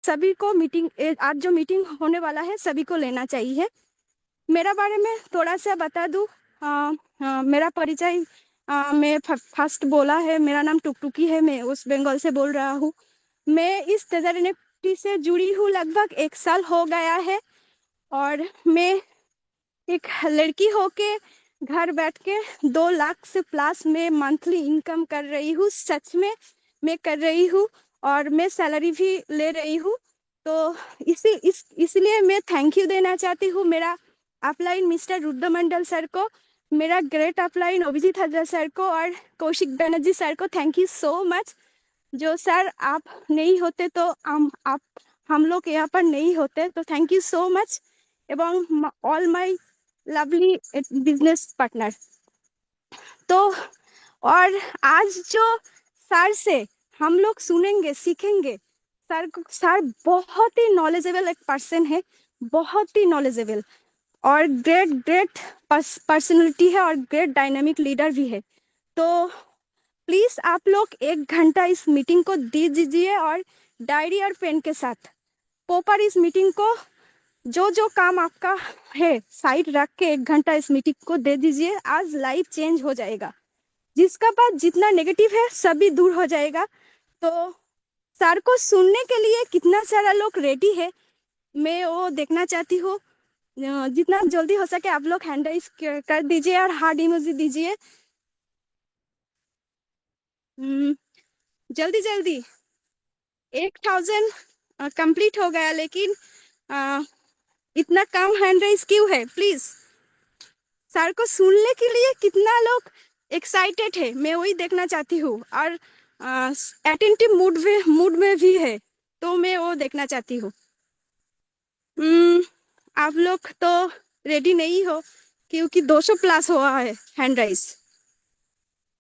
सभी को आज जो मीटिंग होने वाला है सभी को लेना चाहिए। मेरा बारे में थोड़ा सा बता दूं। मेरा परिचय मैं फर्स्ट बोला है, मेरा नाम टुकटुकी है, मैं वेस्ट बंगाल से बोल रहा हूँ। मैं इस टेजर से जुड़ी हूँ लगभग 1 साल हो गया है और मैं एक लड़की होके घर बैठ के 2 लाख से प्लस में मंथली इनकम कर रही हूँ। सच में मैं कर रही हूँ और मैं सैलरी भी ले रही हूँ। तो इसलिए मैं थैंक यू देना चाहती हूँ मेरा अपलाइन मिस्टर रुद्रमंडल सर को, मेरा great upline Abhijit Hazra sir को और कौशिक बनर्जी सर को। Thank you so much. जो सर आप नहीं होते तो हम लोग यहाँ पर नहीं होते। तो थैंक यू सो मच एवं all my lovely business partner. तो और आज जो सर से हम लोग सुनेंगे सीखेंगे, सर बहुत ही नॉलेजेबल एक पर्सन है, बहुत ही नॉलेजेबल और ग्रेट ग्रेट पर्सनैलिटी है और ग्रेट डायनामिक लीडर भी है। तो प्लीज आप लोग 1 घंटा इस मीटिंग को दे दीजिए और डायरी और पेन के साथ प्रॉपर इस मीटिंग को जो जो काम आपका है साइड रख के 1 घंटा इस मीटिंग को दे दीजिए। आज लाइफ चेंज हो जाएगा, जिसका बात जितना नेगेटिव है सभी दूर हो जाएगा। तो सर को सुनने के लिए कितना सारा लोग रेडी है मैं वो देखना चाहती हूँ। जितना जल्दी हो सके आप लोग हैंड राइज कर दीजिए और हार्ड इमोजी दीजिए। जल्दी जल्दी 1000 कंप्लीट हो गया, लेकिन इतना कम हैंड राइज क्यों है? प्लीज सर को सुनने के लिए कितना लोग एक्साइटेड है मैं वही देखना चाहती हूँ और अटेंटिव मूड में भी है तो मैं वो देखना चाहती हूँ। आप लोग तो रेडी नहीं हो क्योंकि 200 प्लस हुआ है हैंड राइज।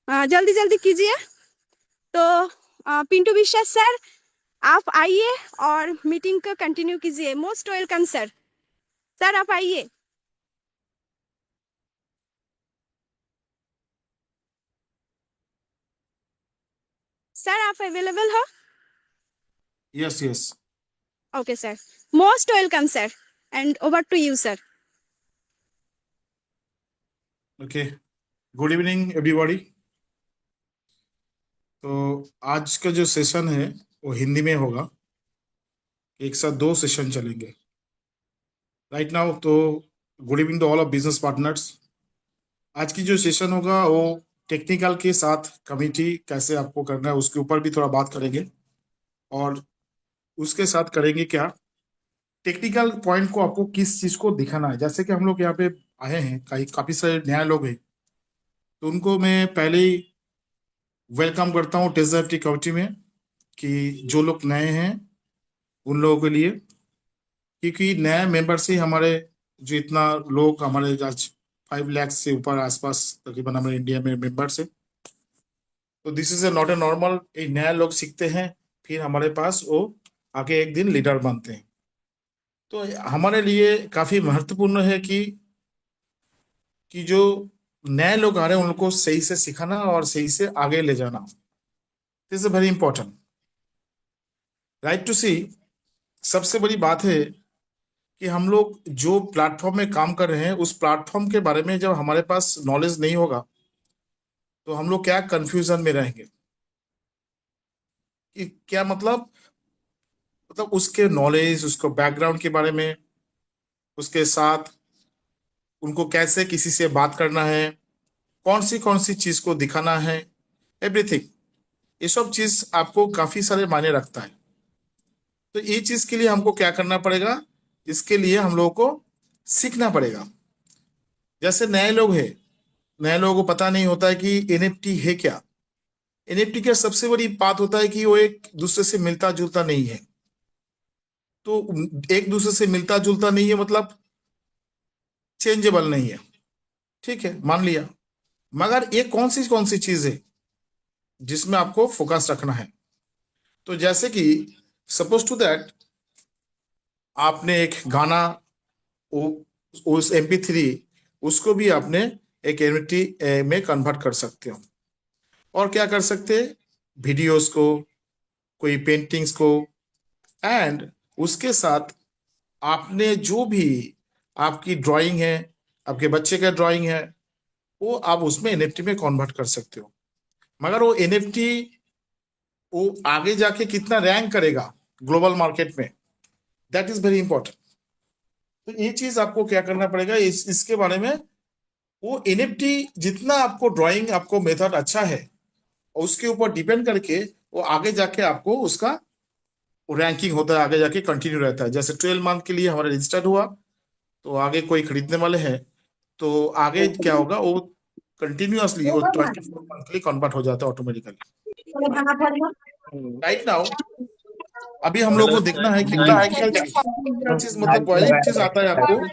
जल्दी जल्दी कीजिए। तो पिंटू विश्वास सर आप आइए और मीटिंग को कंटिन्यू कीजिए। Most welcome sir. सर आप आइए। सर आप अवेलेबल हो? Yes, yes. Okay sir, most welcome sir, and over to you sir. Okay. Good evening, everybody. तो आज का जो सेशन है वो हिंदी में होगा। एक साथ 2 सेशन चलेंगे राइट नाउ। तो good evening to all of business partners. आज की जो सेशन होगा वो टेक्निकल के साथ कमिटी कैसे आपको करना है उसके ऊपर भी थोड़ा बात करेंगे और उसके साथ करेंगे क्या टेक्निकल पॉइंट को आपको किस चीज को दिखाना है। जैसे कि हम लोग यहाँ पे आए हैं, काफी सारे नए लोग हैं, तो उनको मैं पहले ही वेलकम करता हूँ टेजर कमिटी में कि जो लोग नए हैं उन लोगों के लिए, क्योंकि नए मेंबर से हमारे जो इतना लोग हमारे आज 5 लाख से ऊपर आसपास तकरीबन हमारे इंडिया में मेंबर से, तो this is a not a normal. एक नया लोग सीखते हैं फिर हमारे पास वो आगे एक दिन लीडर बनते हैं। तो हमारे लिए काफी महत्वपूर्ण है कि जो नए लोग आ रहे हैं उनको सही से सिखाना और सही से आगे ले जाना। This is very important right to see. सबसे बड़ी बात है कि हम लोग जो प्लेटफॉर्म में काम कर रहे हैं उस प्लेटफॉर्म के बारे में जब हमारे पास नॉलेज नहीं होगा तो हम लोग क्या कंफ्यूजन में रहेंगे कि क्या मतलब उसके नॉलेज उसको बैकग्राउंड के बारे में, उसके साथ उनको कैसे किसी से बात करना है, कौन सी चीज को दिखाना है, एवरीथिंग। ये सब चीज आपको काफी सारे मायने रखता है। तो ये चीज के लिए हमको क्या करना पड़ेगा, इसके लिए हम लोगों को सीखना पड़ेगा। जैसे नए लोग हैं, नए लोगों को पता नहीं होता है कि एनएफटी है क्या। एनएफटी का सबसे बड़ी बात होता है कि वो एक दूसरे से मिलता जुलता नहीं है। तो एक दूसरे से मिलता जुलता नहीं है मतलब चेंजेबल नहीं है, ठीक है, मान लिया। मगर ये कौन सी चीज है जिसमें आपको फोकस रखना है। तो जैसे कि सपोज टू दैट आपने एक गाना उस MP3 उसको भी आपने एक एनएफटी में कन्वर्ट कर सकते हो। और क्या कर सकते हैं, वीडियोस को, कोई पेंटिंग्स को एंड उसके साथ आपने जो भी आपकी ड्राइंग है, आपके बच्चे का ड्राइंग है, वो आप उसमें एनएफटी में कन्वर्ट कर सकते हो। मगर वो एनएफटी वो आगे जाके कितना रैंक करेगा ग्लोबल मार्केट में, दैट इज वेरी इंपॉर्टेंट। तो ये चीज आपको क्या करना पड़ेगा इसके बारे में, वो एनएफटी जितना आपको ड्राइंग आपको मेथड अच्छा है उसके ऊपर डिपेंड करके वो आगे जाके आपको उसका रैंकिंग होता है, आगे जाके कंटिन्यू रहता है। जैसे 12 मंथ के लिए हमारा रजिस्टर्ड हुआ, तो आगे कोई खरीदने वाले हैं तो आगे क्या होगा, वो कंटिन्यूअसली वो 24 मंथ के लिए कन्वर्ट हो जाता है ऑटोमेटिकली। राइट नाउ अभी हम लोग को देखना है कि क्या चीज मतलब पहली चीज आता है आपको,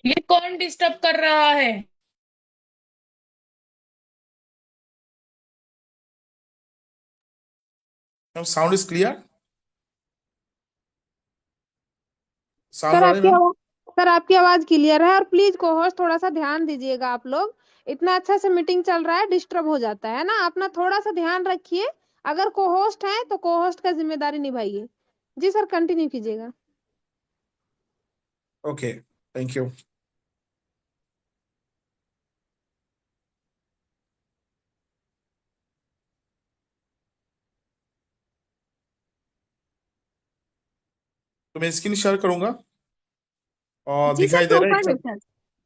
ये कौन डिस्टर्ब कर रहा है? Sound is clear? Sound sir आ रही है आपकी मैम? आवाज सर आपकी आवाज क्लियर है। और प्लीज को होस्ट थोड़ा सा ध्यान दीजिएगा। आप लोग इतना अच्छा से मीटिंग चल रहा है, डिस्टर्ब हो जाता है ना। अपना थोड़ा सा ध्यान रखिए। अगर को होस्ट है तो को होस्ट का जिम्मेदारी निभाइए। जी सर, कंटिन्यू कीजिएगा। Okay, thank you. तो मैं स्क्रीन शेयर करूंगा और जी सर दिखाई दे रहा है प्रॉपर सब? देखा।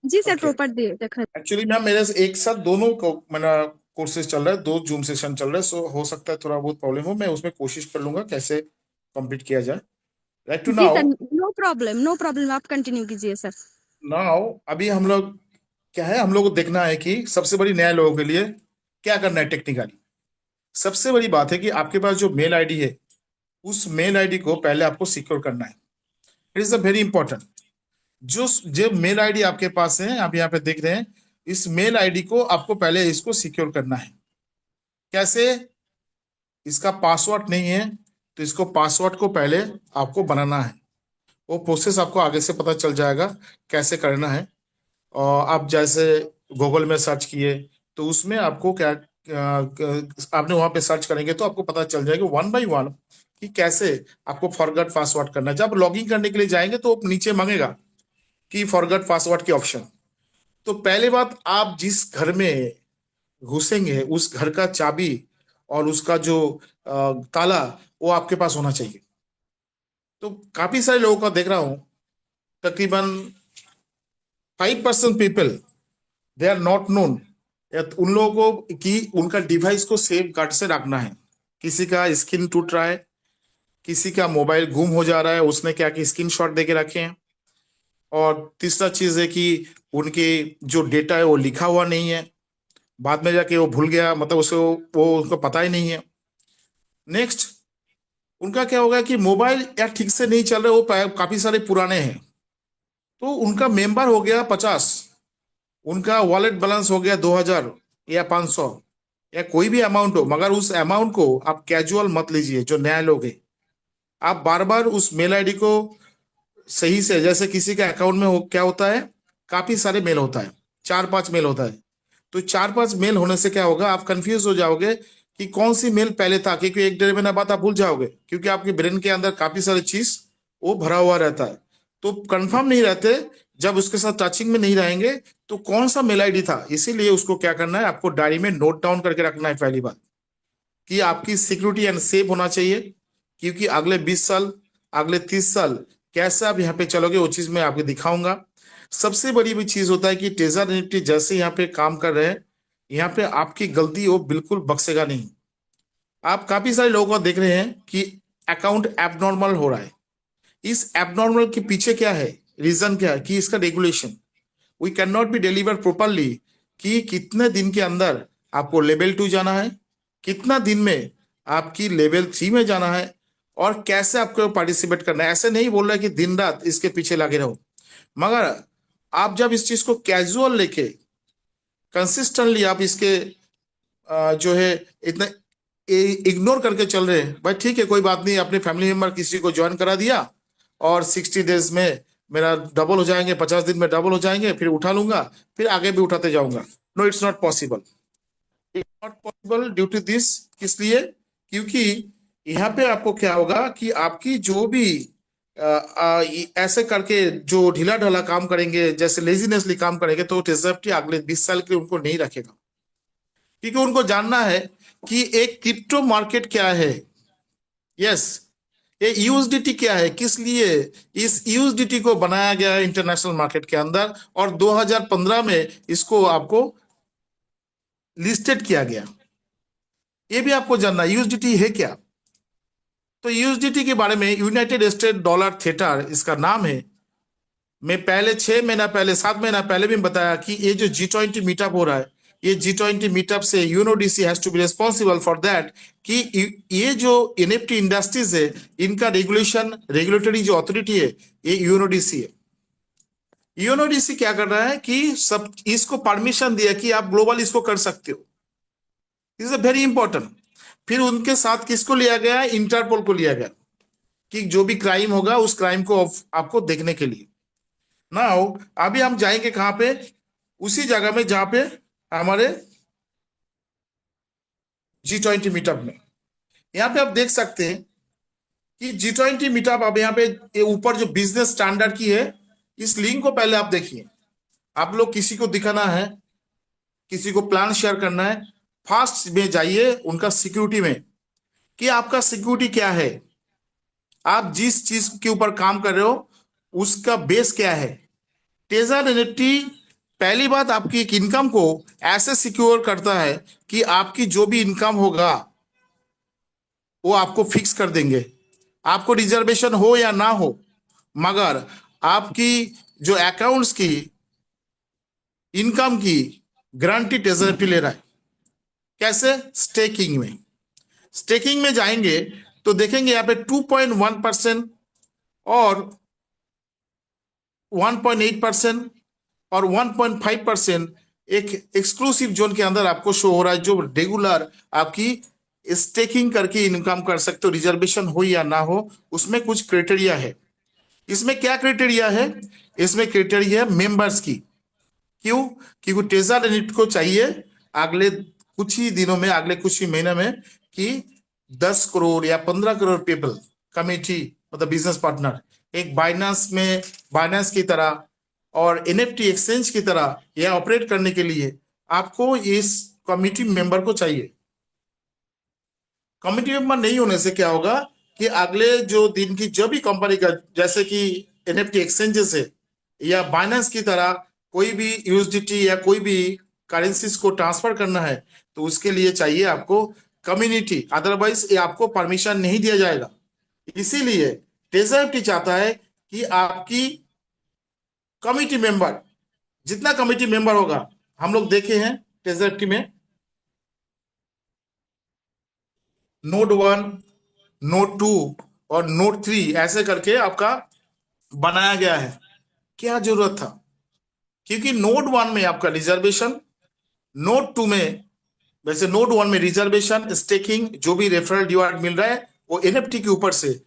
जी सर ओके, प्रॉपर देखा। एक्चुअली मैम मेरे से एक साथ दोनों को मेरा कोर्सेज चल रहा है, दो जूम सेशन चल रहा है, सो हो सकता है थोड़ा बहुत प्रॉब्लम हो, मैं उसमें कोशिश कर लूंगा कैसे कंप्लीट किया जाए। Right to ji now, sir no problem, आप कंटिन्यू कीजिए सर। नाउ अभी हम लोग क्या है, हम लोग को देखना है कि सबसे बड़ी नया लोगों के लिए क्या करना है टेक्निकली। सबसे बड़ी बात है कि आपके पास जो मेल आईडी है उस मेल आईडी को पहले आपको सिक्योर करना है। It is a very important. जो जो मेल आईडी आपके पास है, आप यहाँ पे देख रहे हैं, इस मेल आईडी को आपको पहले इसको सिक्योर करना है। कैसे? इसका पासवर्ड नहीं है तो इसको पासवर्ड को पहले आपको बनाना है। वो प्रोसेस आपको आगे से पता चल जाएगा कैसे करना है। और आप जैसे गूगल में सर्च किए तो उसमें आपको क्या आपने वहां पे सर्च करेंगे तो आपको पता चल जाएगा वन बाय वन कि कैसे आपको फॉरगेट पासवर्ड करना है। जब लॉगिन करने के लिए जाएंगे तो नीचे मांगेगा कि फॉरगेट पासवर्ड के ऑप्शन। तो पहले बात, आप जिस घर में घुसेंगे उस घर का चाबी और उसका जो ताला वो आपके पास होना चाहिए। तो काफी सारे लोगों का देख रहा हूं, तकरीबन 5% people they are not known. उन लोगों को कि उनका डिवाइस को सेफ गार्ड से रखना है। किसी का स्क्रीन टूट रहा है, किसी का मोबाइल गुम हो जा रहा है, उसने क्या कि स्क्रीन शॉट दे के रखे हैं। और तीसरा चीज है कि उनके जो डेटा है वो लिखा हुआ नहीं है, बाद में जाके वो भूल गया, मतलब उसे वो उनको पता ही नहीं है। नेक्स्ट, उनका क्या होगा कि मोबाइल या ठीक से नहीं चल रहे, वो काफी सारे पुराने हैं, तो उनका मेंबर हो गया 50, उनका वॉलेट बैलेंस हो गया 2000 या 500 या कोई भी अमाउंट हो, मगर उस अमाउंट को आप कैजुअल मत लीजिए। जो नया लोग है, आप बार बार उस मेल आईडी को सही से, जैसे किसी के अकाउंट में क्या होता है, काफी सारे मेल होता है, 4-5 मेल होता है। तो 4-5 मेल होने से क्या होगा, आप कंफ्यूज हो जाओगे कि कौन सी मेल पहले था, क्योंकि 1-1.5 महीना बाद आप भूल जाओगे, क्योंकि आपके ब्रेन के अंदर काफी सारी चीज वो भरा हुआ रहता है। तो कंफर्म नहीं रहते, जब उसके साथ टचिंग में नहीं रहेंगे तो कौन सा मेल आईडी था। इसीलिए उसको क्या करना है, आपको डायरी में नोट डाउन करके रखना है पहली बात, कि आपकी सिक्योरिटी एंड सेफ होना चाहिए। क्योंकि अगले 20 साल, अगले 30 साल कैसे आप यहाँ पे चलोगे, वो चीज मैं आपको दिखाऊंगा। सबसे बड़ी भी चीज होता है कि टेजर निफ्टी जैसे यहाँ पे काम कर रहे हैं, यहाँ पे आपकी गलती वो बिल्कुल बख्शेगा नहीं। आप काफी सारे लोगों को देख रहे हैं कि अकाउंट एबनॉर्मल हो रहा है। इस एबनॉर्मल के पीछे क्या है, रीजन क्या है, कि इसका regulation we can not be deliver properly, कि कितने दिन के अंदर आपको लेवल 2 जाना है, कितना दिन में आपकी लेवल 3 में जाना है, और कैसे आपको पार्टिसिपेट करना है। ऐसे नहीं बोल रहा है कि दिन रात इसके पीछे लगे रहो, मगर आप जब इस चीज को कैजुअल लेके कंसिस्टेंटली आप इसके जो है इतना इग्नोर करके चल रहे हैं, भाई ठीक है कोई बात नहीं, अपने फैमिली मेंबर किसी को ज्वाइन करा दिया और 60 डेज में मेरा डबल हो जाएंगे, 50 दिन में डबल हो जाएंगे, फिर उठा लूंगा, फिर आगे भी उठाते जाऊंगा। No, it's not possible. It's not possible due to this. किस लिए? क्योंकि यहाँ पे आपको क्या होगा कि आपकी जो भी ऐसे करके जो ढीला ढाला काम करेंगे, जैसे लेजीनेसली काम करेंगे, तो टेजएफटी अगले 20 साल के लिए उनको नहीं रखेगा, क्योंकि उनको जानना है कि एक क्रिप्टो मार्केट क्या है। यस, ये यूएसडीटी क्या है, किस लिए इस यूएसडीटी को बनाया गया है इंटरनेशनल मार्केट के अंदर, और 2015 में इसको आपको लिस्टेड किया गया। ये भी आपको जानना है यूएसडीटी है क्या। तो यूएसडीटी के बारे में यूनाइटेड स्टेट डॉलर थेटर इसका नाम है। मैं पहले 6 महीना पहले 7 महीना पहले भी बताया कि ये जो G20 मीटअप हो रहा है, ये G20 मीटअप से UNODC has to be responsible for that कि ये जो एनएफटी इंडस्ट्रीज है, इनका रेगुलेशन, रेगुलेटरी जो अथॉरिटी है, ये यूएनओडीसी है। यूएनओडीसी क्या कर रहा है कि सब इसको परमिशन दिया कि आप ग्लोबल इसको कर सकते हो। Is a very important. फिर उनके साथ किसको लिया गया, इंटरपोल को लिया गया, कि जो भी क्राइम होगा उस क्राइम को आपको देखने के लिए। नाउ अभी हम जाएंगे कहां पे, उसी जगह में जहां पे हमारे G20 मीटअप में। यहां पे आप देख सकते हैं कि G20 मीटअप, अब यहाँ पे ऊपर जो बिजनेस स्टैंडर्ड की है, इस लिंक को पहले आप देखिए। आप लोग किसी को दिखाना है, किसी को प्लान शेयर करना है, फास्ट में जाइए उनका सिक्योरिटी में, कि आपका सिक्योरिटी क्या है, आप जिस चीज के ऊपर काम कर रहे हो उसका बेस क्या है। टेजर एनएफटी पहली बात आपकी एक इनकम को ऐसे सिक्योर करता है कि आपकी जो भी इनकम होगा वो आपको फिक्स कर देंगे, आपको रिजर्वेशन हो या ना हो, मगर आपकी जो अकाउंट्स की इनकम की गारंटी टेजर एनएफटी ले रहा है। कैसे, स्टेकिंग में। स्टेकिंग में जाएंगे तो देखेंगे यहाँ पे 2.1% और 1.8% और 1.5% एक एक्सक्लूसिव जोन के अंदर आपको शो हो रहा है, जो रेगुलर आपकी स्टेकिंग करके इनकम कर सकते हो, रिजर्वेशन हो या ना हो। उसमें कुछ क्राइटेरिया है। इसमें क्या क्राइटेरिया है, इसमें क्राइटेरिया है मेंबर्स की। क्यों, क्योंकि टेजर एनएफटी को चाहिए अगले कुछ ही दिनों में, अगले कुछ ही महीने में, कि 10 करोड़ या 15 करोड़ पीपल कमिटी, मतलब बिजनेस पार्टनर, एक बाइनेंस की तरह और एनएफटी एक्सचेंज की तरह यह ऑपरेट करने के लिए आपको इस कमिटी मेंबर को चाहिए। कमिटी मेंबर नहीं होने से क्या होगा कि अगले जो दिन की जो भी कंपनी का, जैसे कि एनएफटी एक्सचेंजेस है या बाइनेंस की तरह कोई भी यूएसडीटी या कोई भी करेंसीज को ट्रांसफर करना है, तो उसके लिए चाहिए आपको कम्युनिटी, अदरवाइज ये आपको परमिशन नहीं दिया जाएगा। इसीलिए टेजर एनएफटी चाहता है कि आपकी कमिटी मेंबर, जितना कमिटी मेंबर होगा, हम लोग देखे हैं टेजर एनएफटी में नोड 1, नोड 2 और नोड 3 ऐसे करके आपका बनाया गया है। क्या जरूरत था, क्योंकि नोड 1 में आपका रिजर्वेशन, नोड 2 में, वैसे नोड 1 में रिजर्वेशन, स्टेकिंग, जो भी रेफरल रिवार्ड मिल रहा है वो एनएफटी के ऊपर से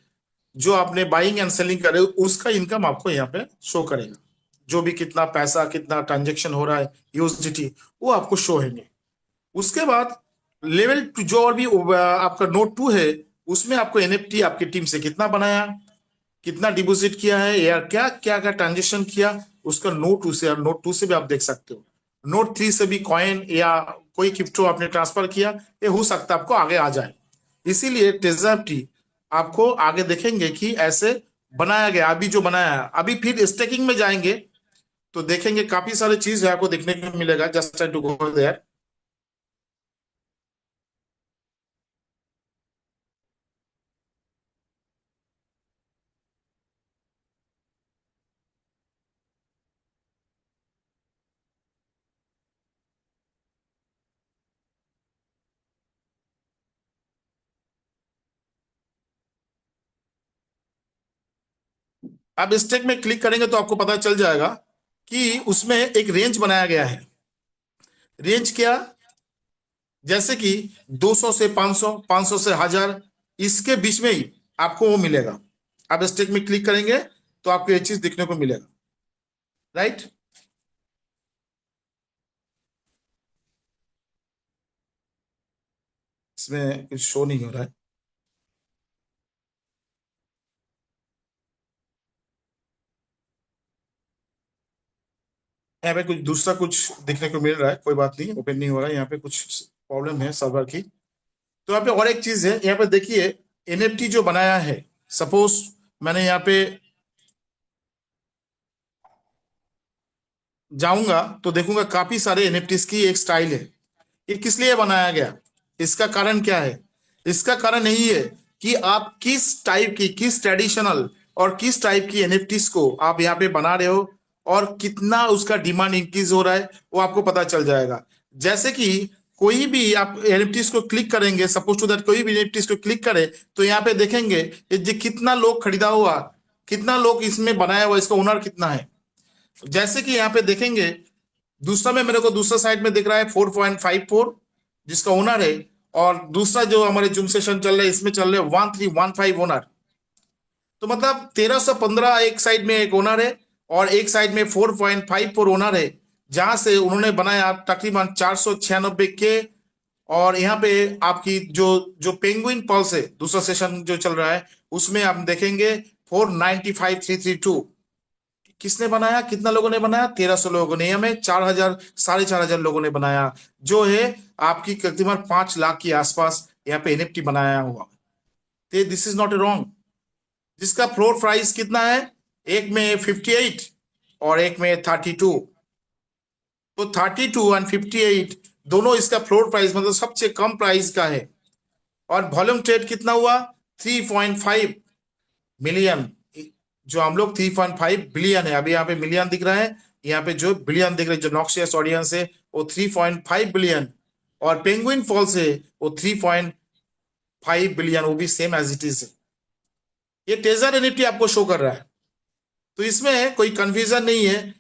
जो आपने बाइंग एंड सेलिंग करे उसका इनकम आपको यहाँ पे शो करेगा। जो भी कितना पैसा, कितना ट्रांजेक्शन हो रहा है यूएसडीटी, वो आपको शो होंगे। उसके बाद लेवल जो और भी आपका नोड 2 है, उसमें आपको एनएफटी आपकी टीम से कितना बनाया, कितना डिपॉजिट किया है, या क्या क्या क्या ट्रांजेक्शन किया, उसका नोट 2 से, नोट 2 से भी आप देख सकते हो। नोट 3 से भी कॉइन या कोई क्रिप्टो आपने ट्रांसफर किया, ये हो सकता है आपको आगे आ जाए। इसीलिए टेजर एनएफटी आपको आगे देखेंगे कि ऐसे बनाया गया। अभी जो बनाया है, अभी फिर स्टेकिंग में जाएंगे तो देखेंगे काफी सारी चीज है आपको देखने को मिलेगा। Just to go there. आप स्टेक में क्लिक करेंगे तो आपको पता चल जाएगा कि उसमें एक रेंज बनाया गया है। रेंज क्या, जैसे कि 200 से 500, 500 से 1000, इसके बीच में ही आपको वो मिलेगा। आप स्टेक में क्लिक करेंगे तो आपको ये चीज देखने को मिलेगा, राइट। इसमें कुछ शो नहीं हो रहा है। यहाँ पे कुछ दूसरा कुछ देखने को मिल रहा है, कोई बात नहीं, ओपन नहीं हो रहा है, यहाँ पे कुछ प्रॉब्लम है सर्वर की। तो यहाँ पे और एक चीज है, यहाँ पे देखिए एनएफटी जो बनाया है, सपोज मैंने यहाँ पे जाऊंगा तो देखूंगा काफी सारे एनएफटीज की एक स्टाइल है। ये किस लिए बनाया गया, इसका कारण क्या है? इसका कारण यही है कि आप किस टाइप की, किस ट्रेडिशनल और किस टाइप की एनएफटीज को आप यहाँ पे बना रहे हो और कितना उसका डिमांड इंक्रीज हो रहा है वो आपको पता चल जाएगा। जैसे कि कोई भी आप एनएफटीज को क्लिक करेंगे, सपोज टू दैट कोई भी एनएफटीज को क्लिक करें तो यहाँ पे देखेंगे कितना लोग खरीदा हुआ, कितना लोग इसमें बनाया हुआ, इसका ओनर कितना है। जैसे कि यहाँ पे देखेंगे दूसरा में मेरे को दूसरा साइड में दिख रहा है 4.54 जिसका ओनर है, और दूसरा जो हमारे जूम सेशन चल रहा है इसमें चल रहे हैं 1315 ओनर। तो मतलब 1315 एक साइड में एक ओनर है और एक साइड में 4.54 ओनर है, जहां से उन्होंने बनाया तकरीबन 496 के। और यहाँ पे आपकी जो जो पेंगुइन पल्स है दूसरा सेशन जो चल रहा है उसमें आप देखेंगे 495,332। किसने बनाया, कितना लोगों ने बनाया? 1300 लोगों ने। हमें 4,000 4,500 लोगों ने बनाया, जो है आपकी तकरीबन 5 लाख के आसपास यहाँ पे एनएफटी बनाया हुआ। This is not a wrong. जिसका फ्लोर प्राइस कितना है, एक में 58 और एक में 32। तो 32 और 58 दोनों इसका फ्लोर प्राइस मतलब सबसे कम प्राइस का है। और वॉल्यूम ट्रेड कितना हुआ, 3.5 मिलियन, जो हम लोग 3.5 बिलियन है, अभी यहाँ पे मिलियन दिख रहा है, यहाँ पे जो बिलियन दिख रहा है, जो नॉक्सियस ऑडियंस है वो 3.5 बिलियन, और पेंगुइन फॉल्स है वो 3.5 बिलियन, वो भी सेम एज इट इज है। ये टेजर एनएफटी आपको शो कर रहा है। तो इसमें कोई कंफ्यूजन नहीं है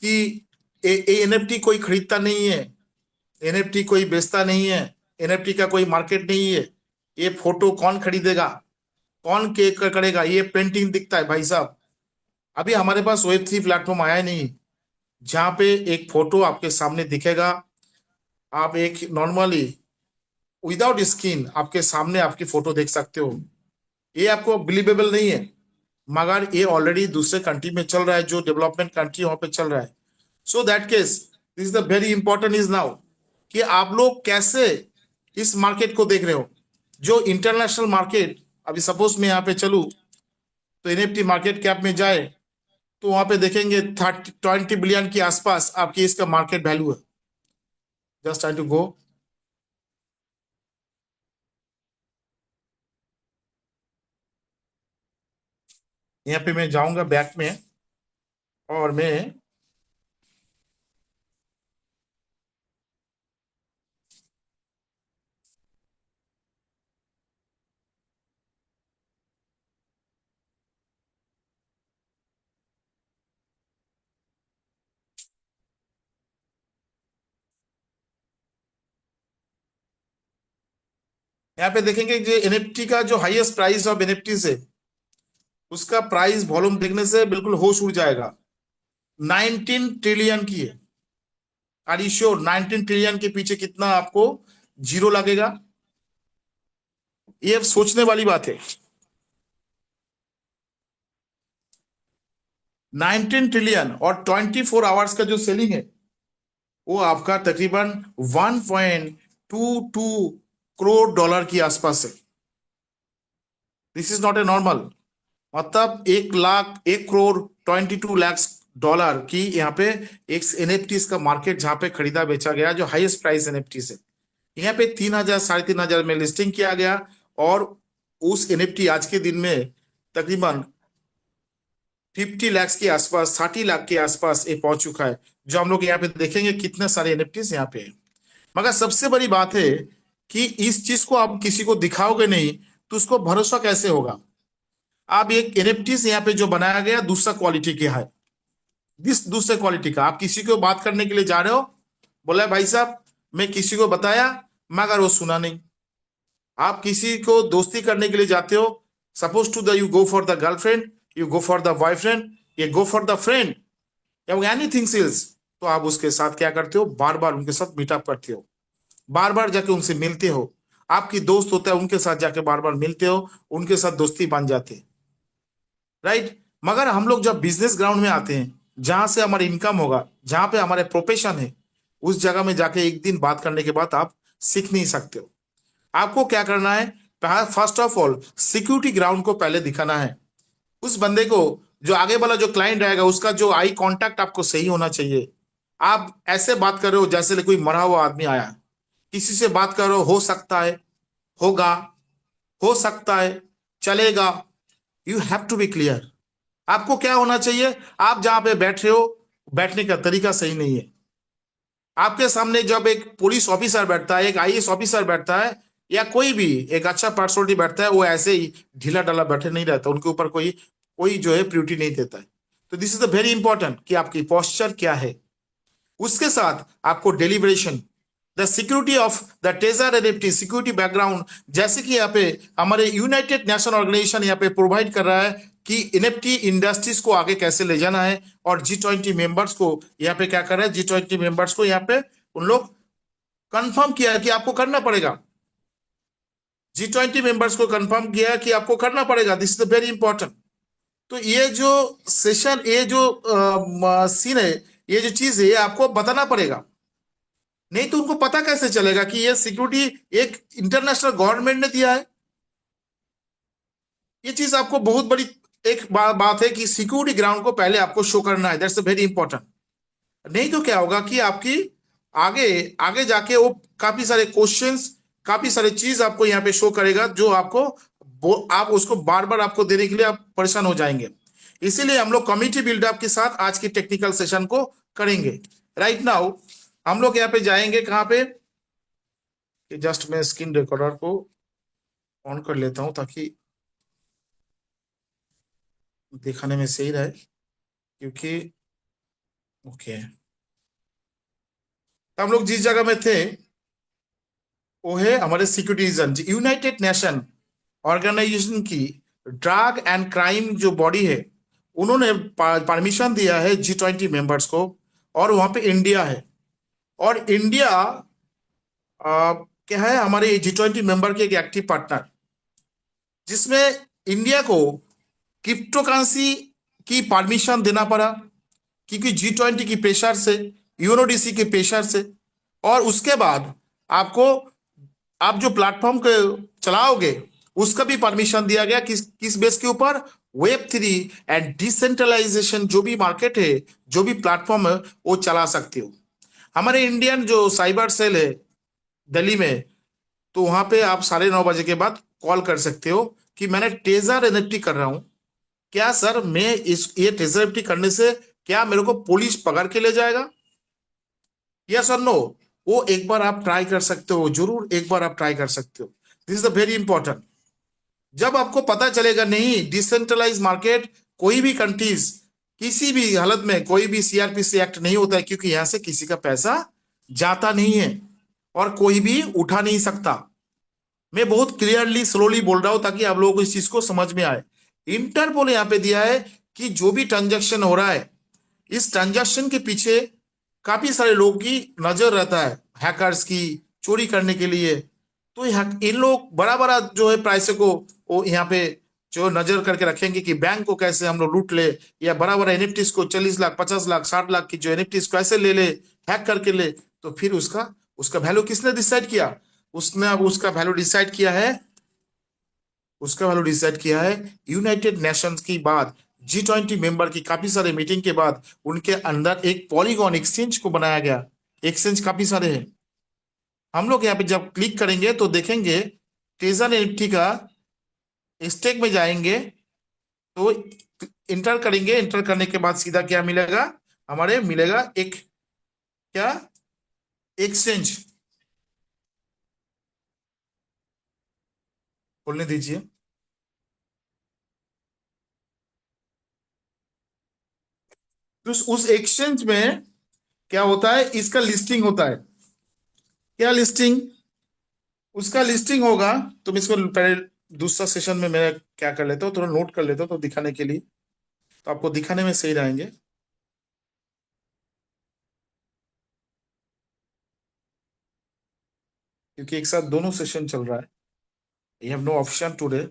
कि एनएफटी कोई खरीदता नहीं है, एनएफटी कोई बेचता नहीं है, एनएफटी का कोई मार्केट नहीं है। ये फोटो कौन खरीदेगा, कौन के करेगा? ये पेंटिंग दिखता है भाई साहब। अभी हमारे पास Web3 प्लेटफॉर्म आया नहीं जहां पे एक फोटो आपके सामने दिखेगा, आप एक नॉर्मली विदाउट स्किन आपके सामने आपकी फोटो देख सकते हो। ये आपको बिलीवेबल नहीं है, मगर ये ऑलरेडी दूसरे कंट्री में चल रहा है, जो डेवलपमेंट कंट्री वहां पे चल रहा है। So that case this is the very important is now कि आप लोग कैसे इस मार्केट को देख रहे हो, जो इंटरनेशनल मार्केट। अभी सपोज मैं यहाँ पे चलू तो एनएफटी मार्केट कैप में जाए तो वहां पे देखेंगे 20 बिलियन के आसपास आपकी इसका मार्केट वैल्यू है। जस्ट ट्राई टू गो, यहाँ पे मैं जाऊंगा बैक में और मैं यहाँ पे देखेंगे जो एनएफटी का जो हाईएस्ट प्राइस ऑफ एनएफटी से उसका प्राइस वॉल्यूम देखने से बिल्कुल होश उड़ जाएगा। 19 ट्रिलियन की है। आर यू श्योर 19 ट्रिलियन के पीछे कितना आपको जीरो लगेगा? ये सोचने वाली बात है। 19 ट्रिलियन और 24 आवर्स का जो सेलिंग है वो आपका तकरीबन 1.22 करोड़ डॉलर की आसपास है। This is not a normal, मतलब 1 करोड़ 22 लाख डॉलर की यहाँ पे एक एनएफटी का मार्केट जहां पे खरीदा बेचा गया, जो हाईएस्ट प्राइस एनएफटी है। यहाँ पे 3,000 3,500 में लिस्टिंग किया गया और उस एनएफटी आज के दिन में तकरीबन 50 लाख के आसपास, 60 लाख के आसपास ये पहुंच चुका है। जो हम लोग यहाँ पे देखेंगे कितने सारे एनएफटीज यहाँ पे है। मगर सबसे बड़ी बात है कि इस चीज को आप किसी को दिखाओगे नहीं तो उसको भरोसा कैसे होगा? आप एक एनएफटीज यहाँ पे जो बनाया गया दूसरा क्वालिटी का है, दूसरे क्वालिटी का। आप किसी को बात करने के लिए जा रहे हो, बोला भाई साहब मैं किसी को बताया मगर वो सुना नहीं। आप किसी को दोस्ती करने के लिए जाते हो, suppose to the you go for the girlfriend, you go for the boyfriend, you go for the friend या एनीथिंग एल्स, तो आप उसके साथ क्या करते हो, बार बार उनके साथ मीटअप करते हो, बार बार जाके उनसे मिलते हो। आपकी दोस्त होता है, उनके साथ जाके बार बार मिलते हो, उनके साथ दोस्ती बन जाते, राइट। मगर हम लोग जब बिजनेस ग्राउंड में आते हैं, जहां से हमारी इनकम होगा, जहां पे हमारे प्रोफेशन है, उस जगह में जाके एक दिन बात करने के बाद आप सीख नहीं सकते हो। आपको क्या करना है, first of all security ground को पहले दिखाना है। उस बंदे को, जो आगे वाला जो क्लाइंट रहेगा, उसका जो आई कांटेक्ट आपको सही होना चाहिए। आप ऐसे बात कर रहे हो जैसे कोई मरा हुआ आदमी आया, किसी से बात कर रहे हो सकता है, होगा, हो सकता है, चलेगा। You have to be clear. आपको क्या होना चाहिए, आप जहां पे बैठ रहे हो, बैठने का तरीका सही नहीं है। आपके सामने जब एक पुलिस ऑफिसर बैठता है, एक आईएएस ऑफिसर बैठता है, या कोई भी एक अच्छा पर्सनलिटी बैठता है, वो ऐसे ही ढीला ढाला बैठे नहीं रहता, उनके ऊपर कोई कोई जो है प्रियोरिटी नहीं देता है। तो this is the very important कि आपकी पोस्चर क्या है। उसके साथ आपको deliberation, the security of the taser NFT security background, जैसे कि यहाँ पे हमारे यूनाइटेड नेशन ऑर्गेनाइजेशन यहाँ पे प्रोवाइड कर रहा है कि एनएफटी इंडस्ट्रीज को आगे कैसे ले जाना है, और G20 मेंबर्स को यहाँ पे क्या कर रहा है, G20 मेंबर्स को यहाँ पे उन लोग कंफर्म किया है कि आपको करना पड़ेगा। G20 मेंबर्स को कंफर्म किया है कि आपको करना पड़ेगा। This is very important. तो ये जो सेशन, ये जो सीन है, ये जो चीज है, ये आपको बताना पड़ेगा, नहीं तो उनको पता कैसे चलेगा कि ये सिक्योरिटी एक इंटरनेशनल गवर्नमेंट ने दिया है। ये चीज आपको बहुत बड़ी एक बात है कि सिक्योरिटी ग्राउंड को पहले आपको शो करना है। That's very important. नहीं तो क्या होगा कि आपकी आगे आगे जाके वो काफी सारे क्वेश्चंस, काफी सारे चीज आपको यहाँ पे शो करेगा, जो आपको आप उसको बार बार आपको देने के लिए आप परेशान हो जाएंगे। इसीलिए हम लोग कम्युनिटी बिल्डअप के साथ आज की टेक्निकल सेशन को करेंगे। राइट नाउ हम लोग यहाँ पे जाएंगे कहाँ पे, जस्ट मैं स्क्रीन रिकॉर्डर को ऑन कर लेता हूं ताकि दिखाने में सही रहे, क्योंकि ओके, तो हम लोग जिस जगह में थे वो है हमारे सिक्योरिटीजन। यूनाइटेड नेशन ऑर्गेनाइजेशन की ड्रग एंड क्राइम जो बॉडी है, उन्होंने परमिशन दिया है G20 मेंबर्स को, और वहां पे इंडिया है। और इंडिया क्या है, हमारे G20 मेंबर के एक एक्टिव पार्टनर, जिसमें इंडिया को क्रिप्टो करेंसी की परमिशन देना पड़ा, क्योंकि G20 की प्रेशर से, यूएनओडीसी के प्रेशर से। और उसके बाद आपको, आप जो प्लेटफॉर्म को चलाओगे, उसका भी परमिशन दिया गया। किस बेस के ऊपर, Web3 एंड डिसेंट्रलाइजेशन जो भी मार्केट है, जो भी प्लेटफॉर्म है, वो चला सकते हो। हमारे इंडियन जो साइबर सेल है दिल्ली में, तो वहां पे आप 9:30 बजे के बाद कॉल कर सकते हो कि मैंने टेजर एनएफटी कर रहा हूं, क्या सर मैं ये टेजर एनएफटी करने से क्या मेरे को पुलिस पकड़ के ले जाएगा, यस और नो। वो एक बार आप ट्राई कर सकते हो, जरूर एक बार आप ट्राई कर सकते हो। This is the very important. जब आपको पता चलेगा नहीं, डिसेंट्रलाइज मार्केट, कोई भी कंट्रीज किसी भी हालत में कोई भी सीआरपीसी एक्ट नहीं होता है, क्योंकि यहां से किसी का पैसा जाता नहीं है और कोई भी उठा नहीं सकता। मैं बहुत क्लियरली स्लोली बोल रहा हूं ताकि आप लोगों को इस चीज को समझ में आए। इंटरपोल यहां पे दिया है कि जो भी ट्रांजैक्शन हो रहा है, इस ट्रांजैक्शन के पीछे काफी सारे लोगों की नजर रहता है, हैकर्स की, चोरी करने के लिए। तो इन लोग बड़ा बड़ा जो है प्राइस को वो यहाँ पे जो नजर करके रखेंगे कि बैंक को कैसे हम लोग लूट ले, या बड़ा बड़ा एनएफटीज को 40 लाख 50 लाख 60 लाख की जो एनएफटीज को ऐसे ले ले, हैक करके ले। तो फिर उसका उसका वैल्यू किसने डिसाइड किया, उसने अब उसका वैल्यू डिसाइड किया है, उसका वैल्यू डिसाइड किया है यूनाइटेड नेशंस की बात, G20 मेंबर की काफी सारे मीटिंग के बाद उनके अंदर एक पॉलीगॉन एक्सचेंज को बनाया गया। एक्सचेंज काफी सारे हैं। हम लोग यहाँ पे जब क्लिक करेंगे तो देखेंगे टेजर एनएफटी का स्टेक में जाएंगे, तो इंटर करेंगे। इंटर करने के बाद सीधा क्या मिलेगा, हमारे मिलेगा एक क्या, एक्सचेंज। खोलने दीजिए। तो उस एक्सचेंज में क्या होता है, इसका लिस्टिंग होता है। क्या लिस्टिंग, उसका लिस्टिंग होगा। तुम इसको पहले दूसरा सेशन में मैं क्या कर लेता हूँ, थोड़ा नोट कर लेता हूँ तो दिखाने के लिए, तो आपको दिखाने में सही रहेंगे। क्योंकि एक साथ दोनों सेशन चल रहा है. You have no option today.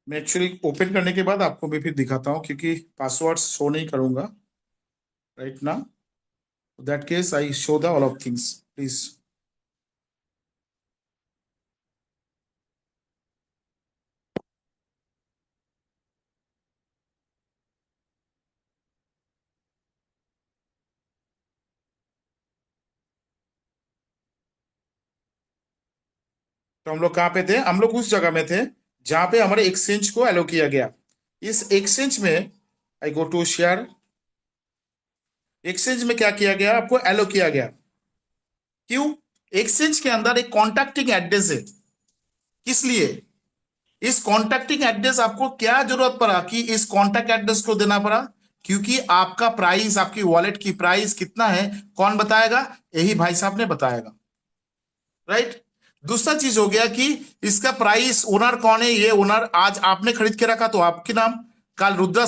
मैं एक्चुअली ओपन करने के बाद आपको मैं फिर दिखाता हूँ, क्योंकि पासवर्ड शो नहीं करूंगा राइट ना. That case I show the all of things please. तो हम लोग कहाँ पे थे? हम लोग उस जगह में थे जहां पे हमारे एक्सचेंज को एलो किया गया. इस एक्सचेंज में आई गो टू शेयर. एक्सचेंज में क्या किया गया? आपको एलो किया गया. क्यों? एक्सचेंज के अंदर एक कॉन्टैक्टिंग एड्रेस है. किस लिए? इस कॉन्टैक्टिंग एड्रेस आपको क्या जरूरत पड़ा कि इस कॉन्टैक्ट एड्रेस को देना पड़ा? क्योंकि आपका प्राइस, आपकी वॉलेट की प्राइस कितना है, कौन बताएगा? यही भाई साहब ने बताएगा राइट. दूसरा चीज हो गया कि इसका प्राइस, ओनर कौन है? ये ओनर आज आपने खरीद के रखा तो आपके नाम, कल रुद्रो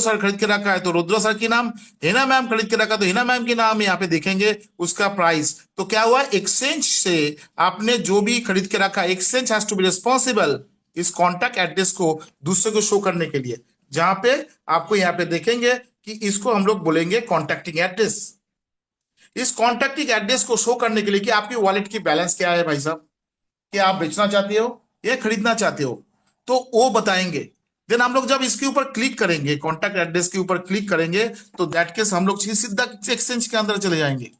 सर खरीद के रखा है तो रुद्रो सर की नाम, हिना मैम खरीद के रखा तो हिना मैम के नाम यहाँ पे देखेंगे उसका प्राइस. तो क्या हुआ? एक्सचेंज से आपने जो भी खरीद के रखा, exchange has to be responsible इस कॉन्टैक्ट एड्रेस को दूसरे को शो करने के लिए, जहां पे आपको यहाँ पे देखेंगे कि इसको हम लोग बोलेंगे कॉन्टैक्टिंग एड्रेस. इस कॉन्टैक्टिंग एड्रेस को शो करने के लिए कि आपकी वॉलेट की बैलेंस क्या है भाई साहब, कि आप बेचना चाहते हो या खरीदना चाहते हो, तो वो बताएंगे. देन हम लोग जब इसके ऊपर क्लिक करेंगे, कॉन्टैक्ट एड्रेस के ऊपर क्लिक करेंगे, तो दैट केस हम लोग सीधा एक्सचेंज के अंदर चले जाएंगे.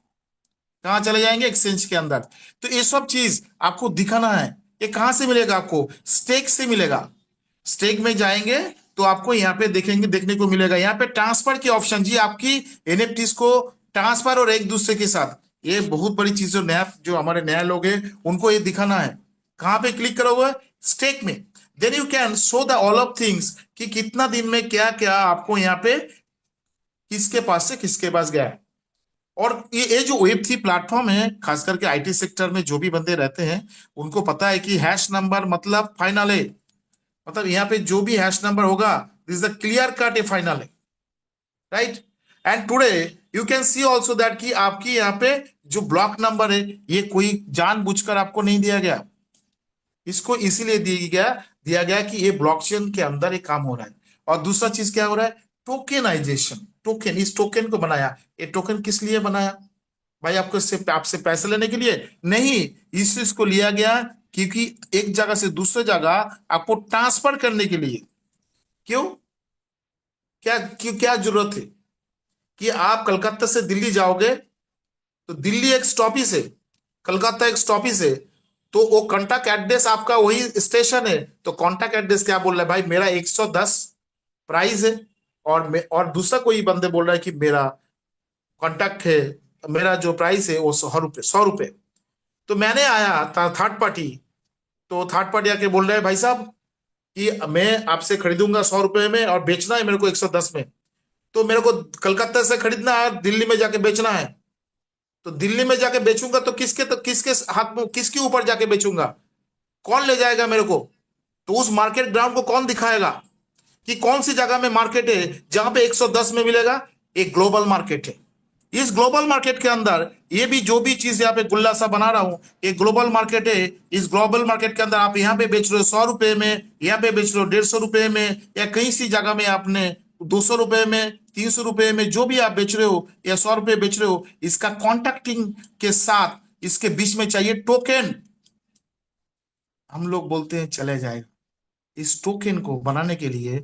कहां चले जाएंगे? एक्सचेंज के अंदर. तो ये सब चीज आपको दिखाना है. ये कहां से मिलेगा? आपको स्टेक से मिलेगा. स्टेक में जाएंगे तो आपको यहाँ पे देखेंगे, देखने को मिलेगा यहाँ पे ट्रांसफर की ऑप्शन. जी, आपकी एनएफटीज को ट्रांसफर और एक दूसरे के साथ, ये बहुत बड़ी चीज जो हमारे नया लोग हैं उनको ये दिखाना है. कहां पे क्लिक करोगे? स्टेक में. Then you can show the all of things कि कितना दिन में क्या क्या आपको यहाँ पे किसके पास से किसके पास गया है. और ये जो Web3 प्लेटफॉर्म है, खास करके आईटी सेक्टर में जो भी बंदे रहते हैं उनको पता है कि हैश नंबर मतलब फाइनल है. मतलब यहाँ पे जो भी हैश नंबर होगा, this is the clear cut a final है right. And today you can see also that कि आपकी यहाँ पे जो ब्लॉक नंबर है, ये कोई जानबूझकर आपको नहीं दिया गया. इसको इसीलिए दिया गया कि ये ब्लॉकचेन के अंदर एक काम हो रहा है. और दूसरा चीज क्या हो रहा है? टोकेनाइजेशन. टोकन, इस टोकन को बनाया. ये टोकन किस लिए बनाया भाई? आपसे पैसे लेने के लिए नहीं. इस चीज को लिया गया क्योंकि एक जगह से दूसरे जगह आपको ट्रांसफर करने के लिए. क्यों? क्या जरूरत है कि आप कलकत्ता से दिल्ली जाओगे तो दिल्ली एक स्टॉपिस है, कलकत्ता एक स्टॉपिस है, तो वो कॉन्टैक्ट एड्रेस आपका वही स्टेशन है. तो कॉन्टैक्ट एड्रेस क्या बोल रहा है? भाई मेरा 110 प्राइस है, और दूसरा कोई बंदे बोल रहा है कि मेरा कॉन्टैक्ट है, मेरा जो प्राइस है वो 100 रुपए. तो मैंने आया थर्ड पार्टी, तो थर्ड पार्टी आके बोल रहा है भाई साहब कि मैं आपसे खरीदूंगा 100 रुपए में और बेचना है मेरे को 110 में. तो मेरे को कलकत्ता से खरीदना है, दिल्ली में जाके बेचना है. तो दिल्ली में जाके बेचूंगा तो किसके हाथ में, किसके ऊपर जाके बेचूंगा? कौन ले जाएगा मेरे को? तो उस मार्केट ग्राउंड को कौन दिखाएगा कि कौन सी जगह में मार्केट है जहां पे 110 में मिलेगा? एक ग्लोबल मार्केट है. इस ग्लोबल मार्केट के अंदर ये भी जो भी चीज यहाँ पे गुल्ला सा बना रहा हूं, एक ग्लोबल मार्केट है. इस ग्लोबल मार्केट के अंदर आप यहाँ पे बेच रहे हो 100 रुपए में, यहाँ पे बेच रहे हो 150 रुपए में, या कहीं सी जगह में आपने 200 रुपए में, 300 रुपए में, जो भी आप बेच रहे हो या 100 रुपए बेच रहे हो, इसका कॉन्ट्रैक्टिंग के साथ इसके बीच में चाहिए टोकन. हम लोग बोलते हैं चले जाएगा. इस टोकन को बनाने के लिए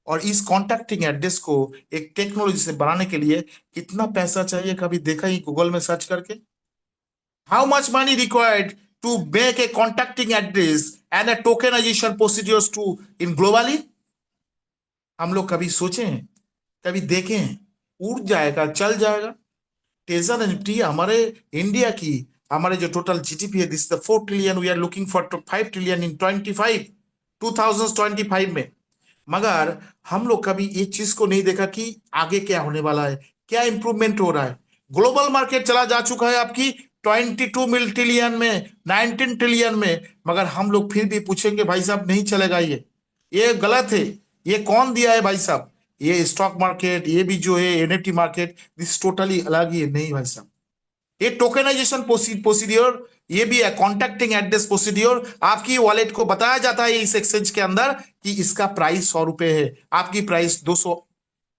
और इस कॉन्टैक्टिंग एड्रेस को एक टेक्नोलॉजी से बनाने के लिए कितना पैसा चाहिए? कभी देखा ही गूगल में सर्च करके? How much money required to make a contacting address and a tokenization procedures to in globally? हम लोग कभी सोचे हैं, कभी देखे हैं? उड़ जाएगा, चल जाएगा. टेजर एनएफटी हमारे इंडिया की हमारे जो टोटल जीडीपी है, this is the 4 trillion, we are looking for 5 trillion in 2025 में। मगर हम लोग कभी इस चीज को नहीं देखा कि आगे क्या होने वाला है, क्या इंप्रूवमेंट हो रहा है। ग्लोबल मार्केट चला जा चुका है आपकी 22 ट्रिलियन में, 19 ट्रिलियन में, मगर हम लोग फिर भी पूछेंगे भाई साहब नहीं चलेगा, ये गलत है। ये कौन दिया है भाई साहब? ये स्टॉक मार्केट, ये भी जो है एनएफटी मार्केट, दिस टोटली अलग ही है। नहीं भाई साहब, ये टोकेनाइजेशन प्रोसीड्योर, ये भी है कॉन्टैक्टिंग एड्रेस प्रोसीड्योर। आपकी वॉलेट को बताया जाता है इस एक्सचेंज के अंदर कि इसका प्राइस 100 रुपए है, आपकी प्राइस 200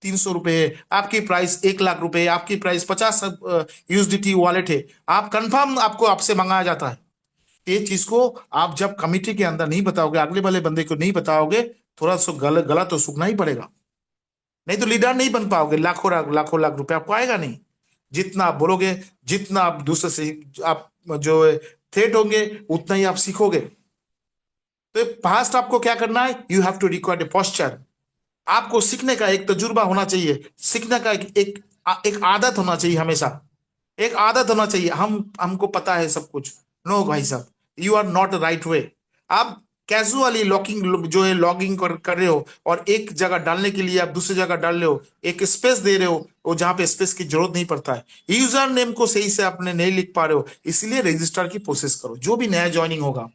300 रुपए है, आपकी प्राइस 1 लाख रुपए है, आपकी प्राइस 50 यूएसडीटी वॉलेट है। आप कंफर्म आपको आपसे मंगाया जाता है। ये चीज को आप जब कमिटी के अंदर नहीं बताओगे, अगले वाले बंदे को नहीं बताओगे, थोड़ा सा गला तो सूखना ही पड़ेगा, नहीं तो लीडर नहीं बन पाओगे। लाखों लाख रुपए आपको आएगा नहीं। जितना आप बोलोगे, जितना आप दूसरे से आप जो थ्रेट होंगे, उतना ही आप सीखोगे। तो फास्ट आपको क्या करना है, you have to require a posture. आपको सीखने का एक तजुर्बा होना चाहिए, सीखने का एक आदत होना चाहिए, हमेशा एक आदत होना चाहिए। हमको पता है सब कुछ। नो भाई साहब, you are not right way. आप कैजुअली लॉकिंग जो है लॉगिंग कर रहे हो, और एक जगह डालने के लिए आप दूसरी जगह डाल रहे हो, एक स्पेस दे रहे हो, वो जहां पे स्पेस की जरूरत नहीं पड़ता है। यूजर नेम को सही से आपने नहीं लिख पा रहे हो, इसलिए रजिस्टर की प्रोसेस करो। जो भी नया ज्वाइनिंग होगा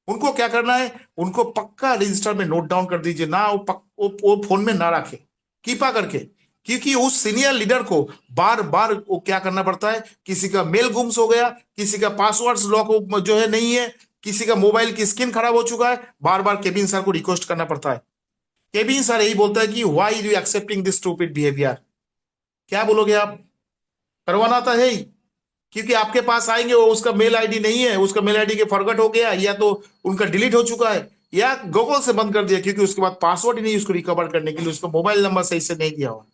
उनको क्या करना है, उनको पक्का रजिस्टर में नोट डाउन कर दीजिए ना, वो फोन में ना रखे, कीपा करके। क्योंकि उस सीनियर लीडर को बार बार वो क्या करना पड़ता है, किसी का मेल गुम्स हो गया, किसी का पासवर्ड लॉक जो है नहीं है, किसी का मोबाइल की स्क्रीन खराब हो चुका है, बार बार केबिन सर को रिक्वेस्ट करना पड़ता है। केबिन सर यही बोलता है कि why you accepting this stupid behaviour. क्या बोलोगे आप? करवाना तो है ही, क्योंकि आपके पास आएंगे, वो उसका मेल आईडी नहीं है, उसका मेल आईडी के फॉरगेट हो गया, या तो उनका डिलीट हो चुका है, या गूगल से बंद कर दिया, क्योंकि उसके बाद पासवर्ड ही नहीं उसको रिकवर करने के लिए, उसका मोबाइल नंबर सही से नहीं दिया हुआ।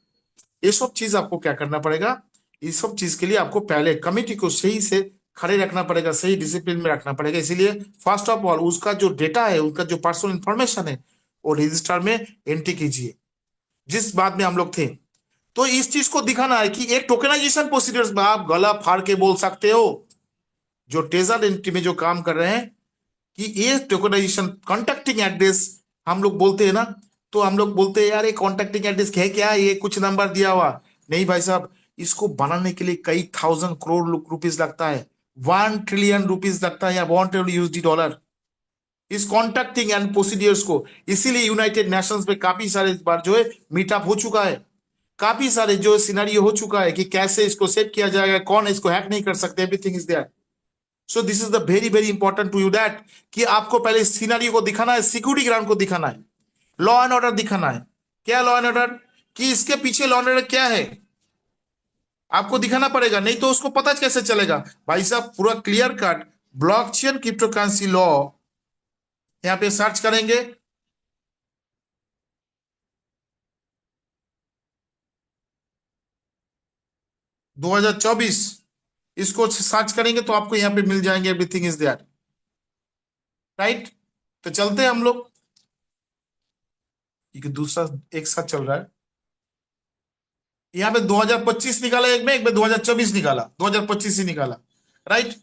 ये सब चीज आपको क्या करना पड़ेगा, ये सब चीज के लिए आपको पहले कमिटी को सही से खड़े रखना पड़ेगा, सही डिसिप्लिन में रखना पड़ेगा। इसीलिए फर्स्ट ऑफ ऑल उसका जो डेटा है, उनका जो पर्सनल इंफॉर्मेशन है, वो रजिस्टर में एंट्री कीजिए। जिस बात में हम लोग थे, तो इस चीज को दिखाना है कि एक टोकेनाइजेशन प्रोसीडियर्स में आप गला फाड़ के बोल सकते हो, जो ट्रेजर एंट्री में जो काम कर रहे हैं, कि ये टोकेनाइजेशन कॉन्टैक्टिंग एड्रेस हम लोग बोलते हैं ना, तो हम लोग बोलते हैं यार ये कॉन्टैक्टिंग एड्रेस है क्या, ये कुछ नंबर दिया हुआ। नहीं भाई साहब, इसको बनाने के लिए कई थाउजेंड करोड़ रुपीस लगता है, 1 ट्रिलियन रुपीस लगता है, या 1 ट्रिलियन यूएसडी डॉलर इस कॉन्टैक्टिंग एंड प्रोसीडियर्स को। इसीलिए यूनाइटेड नेशंस में काफी सारे इस बार जो है मीटअप हो चुका है, काफी सारे जो सिनेरियो हो चुका है कि कैसे इसको सेट किया जाएगा, कौन इसको हैक नहीं कर सकते, everything is there. So this is the very very important to you that, कि आपको पहले सिनेरियो को दिखाना है, सिक्योरिटी ग्राउंड को दिखाना है, लॉ एंड ऑर्डर दिखाना है। क्या लॉ एंड ऑर्डर, कि इसके पीछे लॉ एंड ऑर्डर क्या है, आपको दिखाना पड़ेगा, नहीं तो उसको पता कैसे चलेगा। भाई साहब पूरा clear cut blockchain cryptocurrency law यहां पे सर्च करेंगे, दो 2024 इसको सर्च करेंगे तो आपको यहाँ पे मिल जाएंगे, एवरीथिंग इज देयर, राइट। तो चलते हैं हम लोग, क्योंकि दूसरा एक साथ चल रहा है। यहाँ पे 2025 निकाला एक में 2024 निकाला, 2025 ही निकाला, राइट।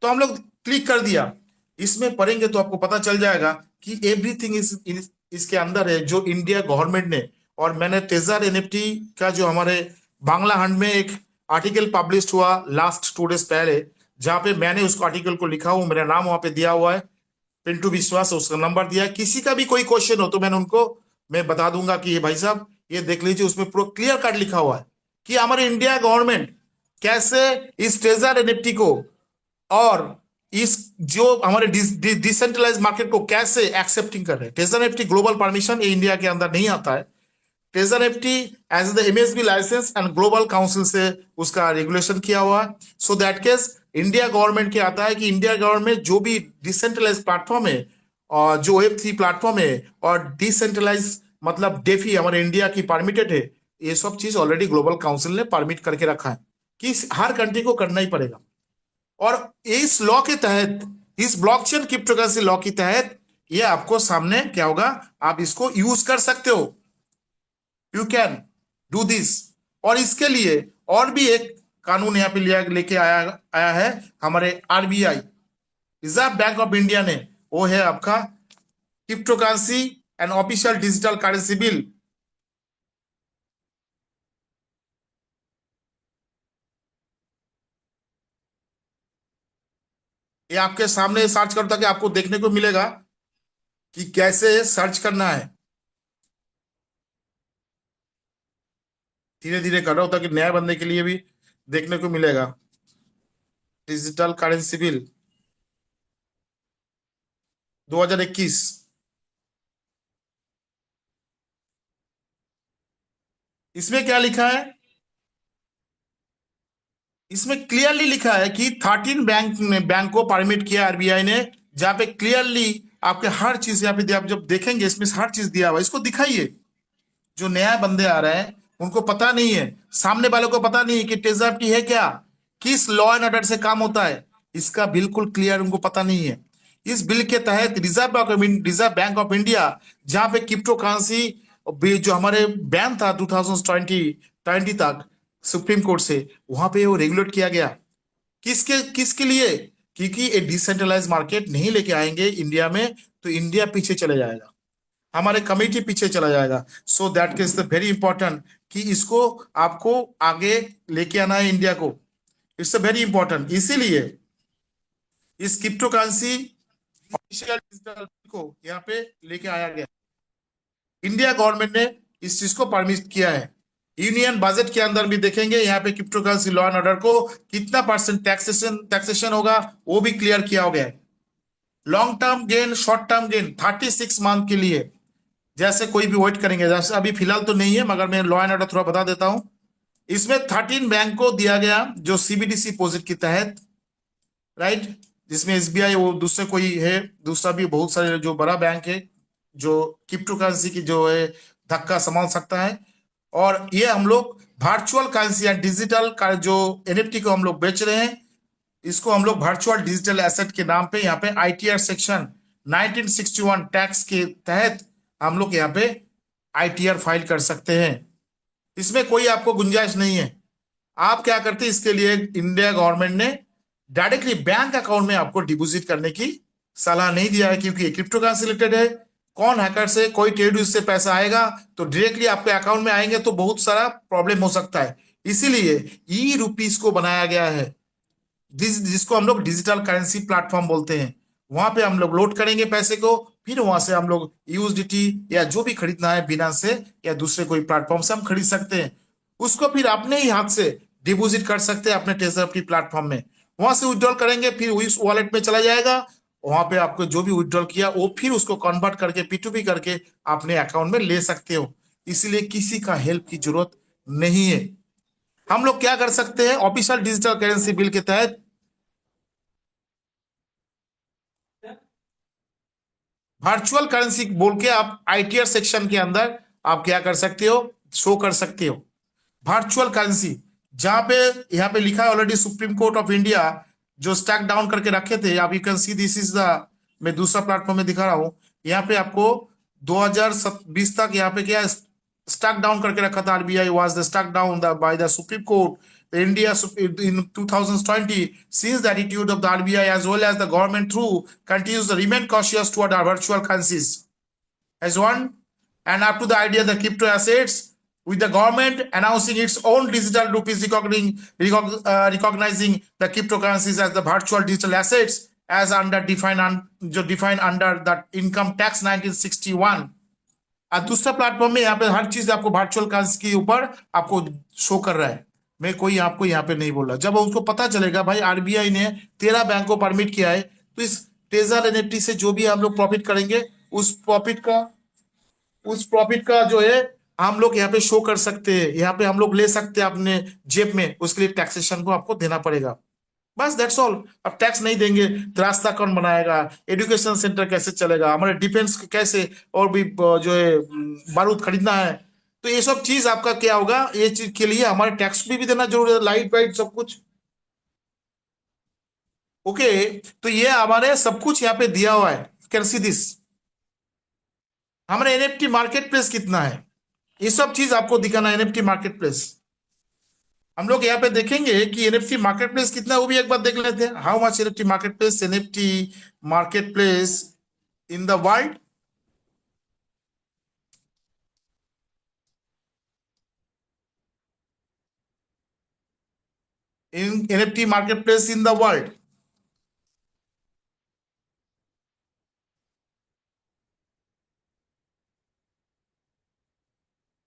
तो हम लोग क्लिक कर दिया, इसमें पढ़ेंगे तो आपको पता चल जाएगा कि एवरीथिंग इज इसके अंदर है, जो इंडिया गवर्नमेंट ने। और मैंने ट्रेजर एनएफटी का जो हमारे बांग्ला हंड में एक आर्टिकल पब्लिश हुआ लास्ट 2 डेज पहले, जहां पे मैंने उस आर्टिकल को लिखा हूं, मेरा नाम वहां पे दिया हुआ है, पिंटू विश्वास, उसका नंबर दिया है। किसी का भी कोई क्वेश्चन हो तो मैं बता दूंगा कि ये भाई साहब ये देख लीजिए, उसमें पूरा क्लियर कट लिखा हुआ है कि हमारे इंडिया गवर्नमेंट कैसे इस ट्रेजर एनएफटी को और इस जो हमारे डिसेंट्रलाइज मार्केट को कैसे एक्सेप्टिंग कर रहे हैं। ट्रेजर एनएफटी ग्लोबल परमिशन ये इंडिया के अंदर नहीं आता है। Treasure NFT as the MSB license and global council से उसका रेगुलेशन किया हुआ है। So that case India government के आता है कि इंडिया गवर्नमेंट जो भी डिसेंट्रलाइज प्लेटफॉर्म है और जो Web3 प्लेटफॉर्म है और डिसेंट्रलाइज मतलब डेफी हमारे इंडिया की परमिटेड है, ये सब चीज ऑलरेडी ग्लोबल काउंसिल ने परमिट करके रखा है कि हर कंट्री को करना ही पड़ेगा। और इस लॉ के तहत, इस ब्लॉकचेन क्रिप्टोकरेंसी लॉ के तहत ये आपको सामने क्या होगा, आप इसको यूज कर सकते हो, यू कैन डू दिस। और इसके लिए और भी एक कानून यहाँ पे लेके आया आया है हमारे RBI, reserve bank of India ने, वो है आपका crypto currency and official digital currency bill. ये आपके सामने सर्च करता कि आपको देखने को मिलेगा कि कैसे सर्च करना है। धीरे धीरे कर रहा होता कि नया बंदे के लिए भी देखने को मिलेगा। डिजिटल करेंसी बिल 2021, इसमें क्या लिखा है? इसमें क्लियरली लिखा है कि 13 बैंक को परमिट किया आरबीआई ने, जहां पे क्लियरली आपके हर चीज यहाँ पे आप जब देखेंगे इसमें हर चीज दिया हुआ है। इसको दिखाइए। जो नया बंदे आ रहे हैं उनको पता नहीं है, सामने वालों को पता नहीं है कि टेजरटी है क्या, किस लॉ एंड ऑर्डर से काम होता है, इसका बिल्कुल क्लियर उनको पता नहीं है। इस बिल के तहत रिजर्व बैंक ऑफ इंडिया, जहां पे क्रिप्टो करेंसी जो हमारे बैन था 2020 तक सुप्रीम कोर्ट से, वहां पे वो रेगुलेट किया गया। किसके किसके लिए? क्योंकि ये डिसेंट्रलाइज मार्केट नहीं लेके आएंगे इंडिया में तो इंडिया पीछे चले जाएगा, हमारे कमेटी पीछे चला जाएगा। So that is the very important कि इसको आपको आगे लेके आना है इंडिया को। It's very important. इसीलिए इस क्रिप्टो करेंसी ऑफिशियल डिजिटल को यहाँ पे लेके आया गया। इंडिया गवर्नमेंट ने इस चीज को परमिट किया है। यूनियन बजट के अंदर भी देखेंगे यहाँ पे crypto currency law and order को कितना % टैक्सेशन होगा वो भी क्लियर किया गया है। Long term gain, short term gain 36 month के लिए, जैसे कोई भी वेट करेंगे, जैसे अभी फिलहाल तो नहीं है मगर मैं लॉ एंड ऑर्डर थोड़ा बता देता हूं। इसमें 13 बैंक को दिया गया जो सीबीडीसी डिपॉजिट के तहत, राइट, जिसमें एसबीआई वो दूसरे कोई है, दूसरा भी बहुत सारे जो बड़ा बैंक है जो क्रिप्टो करेंसी की जो है धक्का संभाल सकता है। और ये हम लोग वर्चुअल करेंसी या डिजिटल का जो एनएफटी को हम लोग बेच रहे हैं, इसको हम लोग वर्चुअल डिजिटल एसेट के नाम पे यहाँ पे आईटीआर सेक्शन 1961 टैक्स के तहत हम लोग यहाँ पे आईटीआर फाइल कर सकते हैं। इसमें कोई आपको गुंजाइश नहीं है। आप क्या करते हैं, इसके लिए इंडिया गवर्नमेंट ने डायरेक्टली बैंक अकाउंट में आपको डिपॉजिट करने की सलाह नहीं दिया है, क्योंकि क्रिप्टो करेंसी रिलेटेड है। कौन हैकर से कोई टेररिस्ट से पैसा आएगा तो डायरेक्टली आपके अकाउंट में आएंगे तो बहुत सारा प्रॉब्लम हो सकता है। इसीलिए ई रुपीस को बनाया गया है, जिसको हम लोग डिजिटल करेंसी प्लेटफॉर्म बोलते हैं। वहां पे हम लोग लोड करेंगे पैसे को, फिर वहां से हम लोग यूएसडीटी या जो भी खरीदना है बिनांस से या दूसरे कोई प्लेटफॉर्म से हम खरीद सकते हैं। उसको फिर अपने ही हाथ से डिपॉजिट कर सकते हैं अपने टेजरफ्री प्लेटफॉर्म में। वहां से विड्रॉल करेंगे, फिर उस वॉलेट में चला जाएगा। वहां पे आपको जो भी विड्रॉल किया वो फिर उसको कन्वर्ट करके P2P करके अपने अकाउंट में ले सकते हो। इसलिए किसी का हेल्प की जरूरत नहीं है। हम लोग क्या कर सकते हैं, ऑफिशियल डिजिटल करेंसी बिल के तहत वर्चुअल करेंसी बोल के आप आईटीआर सेक्शन के अंदर आप क्या कर सकते हो, शो कर सकते हो वर्चुअल करेंसी। जहां पे यहाँ पे लिखा है already supreme court of India जो स्टैक डाउन करके रखे थे, आप you can see this is the, मैं दूसरा प्लेटफॉर्म में दिखा रहा हूं। यहाँ पे आपको 2020 तक यहाँ पे क्या स्टैक डाउन करके रखा था। RBI was the stack down by the supreme court India in 2020, since the attitude of the RBI as well as the government through continues to remain cautious toward our virtual currencies as one, and up to the idea the crypto assets, with the government announcing its own digital rupees recognizing the cryptocurrencies as the virtual digital assets as defined under the income tax 1961। और दूसरा platform में यहाँ पे हर चीज आपको virtual currency के ऊपर आपको शो कर रहा है। मैं कोई आपको यहाँ पे नहीं बोल रहा। जब उसको पता चलेगा भाई आरबीआई ने 13 बैंक को परमिट किया है, तो इस टेजर एनएफटी से जो भी हम लोग प्रॉफिट करेंगे उस प्रॉफिट का जो है हम लोग यहाँ पे शो कर सकते हैं, यहाँ पे हम लोग ले सकते हैं अपने जेब में। उसके लिए टैक्सेशन को आपको देना पड़ेगा, बस दैट्स ऑल। अब टैक्स नहीं देंगे तो रास्ता कौन बनाएगा, एजुकेशन सेंटर कैसे चलेगा, हमारे डिफेंस कैसे, और भी जो है बारूद खरीदना है, तो ये सब चीज आपका क्या होगा, ये चीज के लिए हमारे टैक्स भी देना जरूरी है, लाइट वाइट सब कुछ। ओके, तो ये हमारे सब कुछ यहाँ पे दिया हुआ है। कैन सी दिस, हमारे एनएफटी मार्केट प्लेस कितना है, ये सब चीज आपको दिखाना है। एनएफटी मार्केट प्लेस हम लोग यहाँ पे देखेंगे कि एनएफटी मार्केट प्लेस कितना है, वो भी एक बार देख लेते हैं। How much NFT market place, NFT market place in the world. In NFT market place in the world,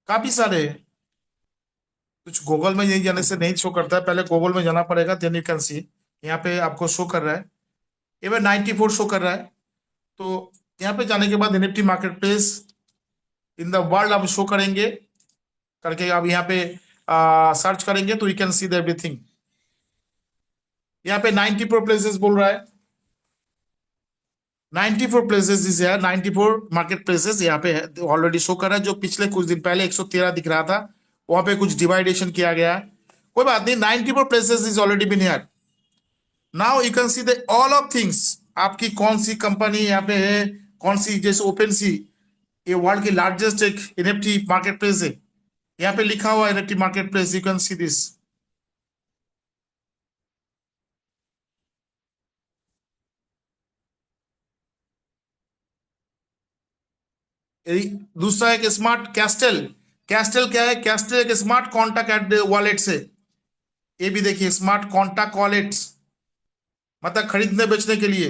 काफी सारे हैं। कुछ गूगल में यही जाने से नहीं शो करता है, पहले गूगल में जाना पड़ेगा, देन यू कैन सी। यहाँ पे आपको शो कर रहा है, इवन 94 शो कर रहा है। तो यहाँ पे जाने के बाद NFT market place in the world आप शो करेंगे, करके आप यहाँ पे सर्च करेंगे तो you can see the everything. यहाँ पे 94 प्लेसेस बोल रहा है, 94 प्लेसेस इज है, 94 मार्केट प्लेसेस यहाँ पे ऑलरेडी शो कर रहा है। जो पिछले कुछ दिन पहले 113 दिख रहा था, वहां पे कुछ डिवाइडेशन किया गया है, कोई बात नहीं। 94 places is already been here. Now you can see the all of things, आपकी कौन सी कंपनी यहाँ पे है, कौन सी, जैसे ओपन सी, ये वर्ल्ड की लार्जेस्ट एक एनएफटी मार्केट प्लेस है। यहाँ पे लिखा हुआ NFT market place, you can see this. दूसरा एक स्मार्ट कैस्टल। कैस्टल क्या है? कैस्टल एक स्मार्ट कॉन्टैक्ट वॉलेट से, ये भी देखिए, स्मार्ट कॉन्टैक्ट वॉलेट्स, मतलब खरीदने बेचने के लिए।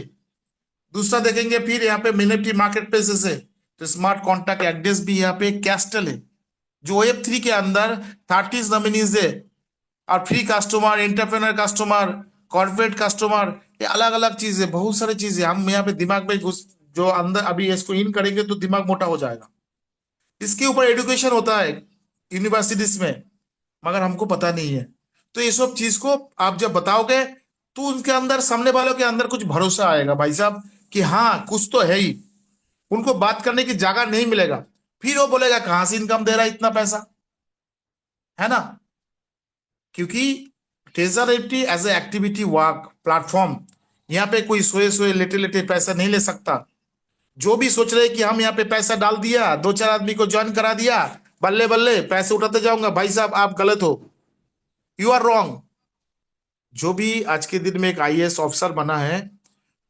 दूसरा देखेंगे फिर यहाँ पे एनएफटी मार्केट प्लेसेस है, तो स्मार्ट कॉन्टैक्ट एड्रेस भी यहाँ पे कैस्टल है। जो वेब3 के अंदर 30 नॉमिनीज है, और free customer, entrepreneur customer, corporate customer, ये अलग अलग चीज है, बहुत सारी चीजें। हम यहाँ पे दिमाग में घुस, जो अंदर अभी इसको इन करेंगे तो दिमाग मोटा हो जाएगा। इसके ऊपर एजुकेशन होता है यूनिवर्सिटीज में, मगर हमको पता नहीं है। तो ये सब चीज को आप जब बताओगे तो उनके अंदर, सामने वालों के अंदर कुछ भरोसा आएगा भाई साहब, कि हाँ कुछ तो है ही। उनको बात करने की जगह नहीं मिलेगा, फिर वो बोलेगा कहां से इनकम दे रहा है इतना पैसा, है ना। क्योंकि treasure FT as a activity work platform, यहाँ पे कोई सोए सोए लेटे लेटे पैसा नहीं ले सकता। जो भी सोच रहे कि हम यहाँ पे पैसा डाल दिया, दो चार आदमी को ज्वाइन करा दिया, बल्ले बल्ले पैसे उठाते जाऊंगा, भाई साहब आप गलत हो, यू आर रॉन्ग। जो भी आज के दिन में एक आईएएस ऑफिसर बना है,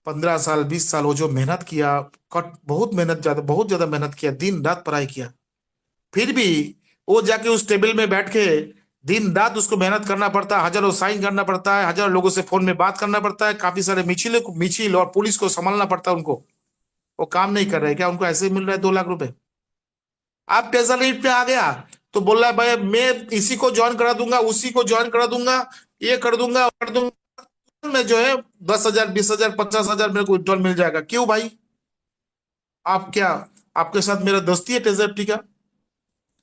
15 साल 20 साल वो जो मेहनत किया, बहुत मेहनत, ज्यादा बहुत ज्यादा मेहनत किया, दिन रात पढ़ाई किया, फिर भी वो जाके उस टेबल में बैठ के दिन रात उसको मेहनत करना पड़ता है, हजारों साइन करना पड़ता है, हजारों लोगों से फोन में बात करना पड़ता है, काफी सारे मिचिल और पुलिस को संभालना पड़ता है उनको। वो काम नहीं कर रहे क्या? उनको ऐसे ही मिल रहा है 2 लाख रुपए। आप टेस्ला लीड पे आ गया तो बोल रहा है भाई मैं इसी को ज्वाइन करा दूंगा, उसी को ज्वाइन करा दूंगा, ये कर दूंगा, कर दूंगा, मैं जो है 10,000 20,000 50,000 मेरे को विड्रॉल मिल जाएगा। क्यों भाई? आप क्या, आपके साथ मेरा दोस्ती है टेस्ला का?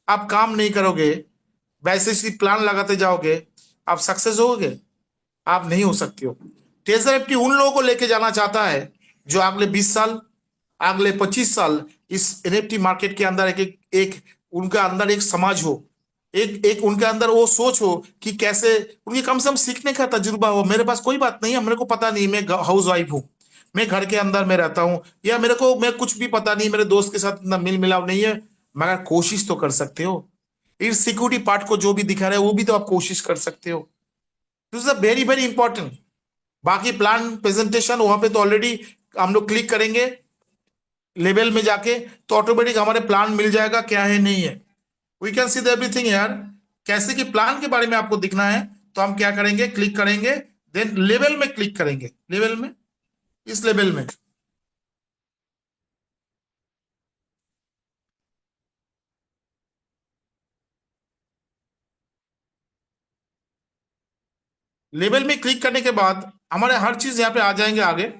आप काम नहीं करोगे, वैसे ही प्लान लगाते जाओगे, आप सक्सेस होगे? आप नहीं हो सकते हो। टेजर एफटी उन लोगों को लेके जाना चाहता है जो अगले 20 साल, अगले 25 साल इस एनएफटी मार्केट के अंदर एक उनका अंदर एक समाज हो, एक एक उनके अंदर वो सोच हो कि कैसे उनके कम से कम सीखने का तजुर्बा हो। मेरे पास कोई बात नहीं है, मेरे को पता नहीं, मैं हाउस वाइफ हूँ, मैं घर के अंदर में रहता हूँ, या मेरे को मैं कुछ भी पता नहीं, मेरे दोस्त के साथ इतना मिल मिलाव नहीं है, मगर कोशिश तो कर सकते हो। इस सिक्योरिटी पार्ट को जो भी दिखा रहे हैं वो भी तो आप कोशिश कर सकते हो। This is a very very important. बाकी प्लान प्रेजेंटेशन वहां पे तो ऑलरेडी हम लोग क्लिक करेंगे लेवल में जाके तो ऑटोमेटिक हमारे प्लान मिल जाएगा, क्या है नहीं है, we can see the everything यार। कैसे कि प्लान के बारे में आपको दिखना है तो हम क्या करेंगे, क्लिक करेंगे, देन लेवल में क्लिक करेंगे, लेवल में, इस लेवल में लेवल में क्लिक करने के बाद हमारे हर चीज यहाँ पे आ जाएंगे आगे।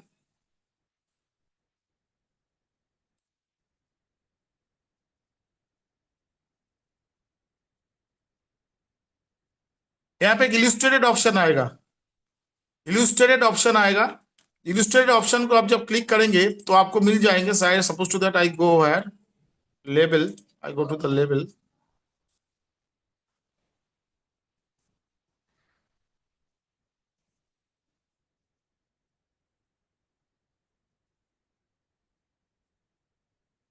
यहाँ पे एक इल्यूस्ट्रेटेड ऑप्शन आएगा, इल्यूस्ट्रेटेड ऑप्शन आएगा। इल्यूस्ट्रेटेड ऑप्शन को आप जब क्लिक करेंगे तो आपको मिल जाएंगे, शायद suppose to that I go here label, I go to the label.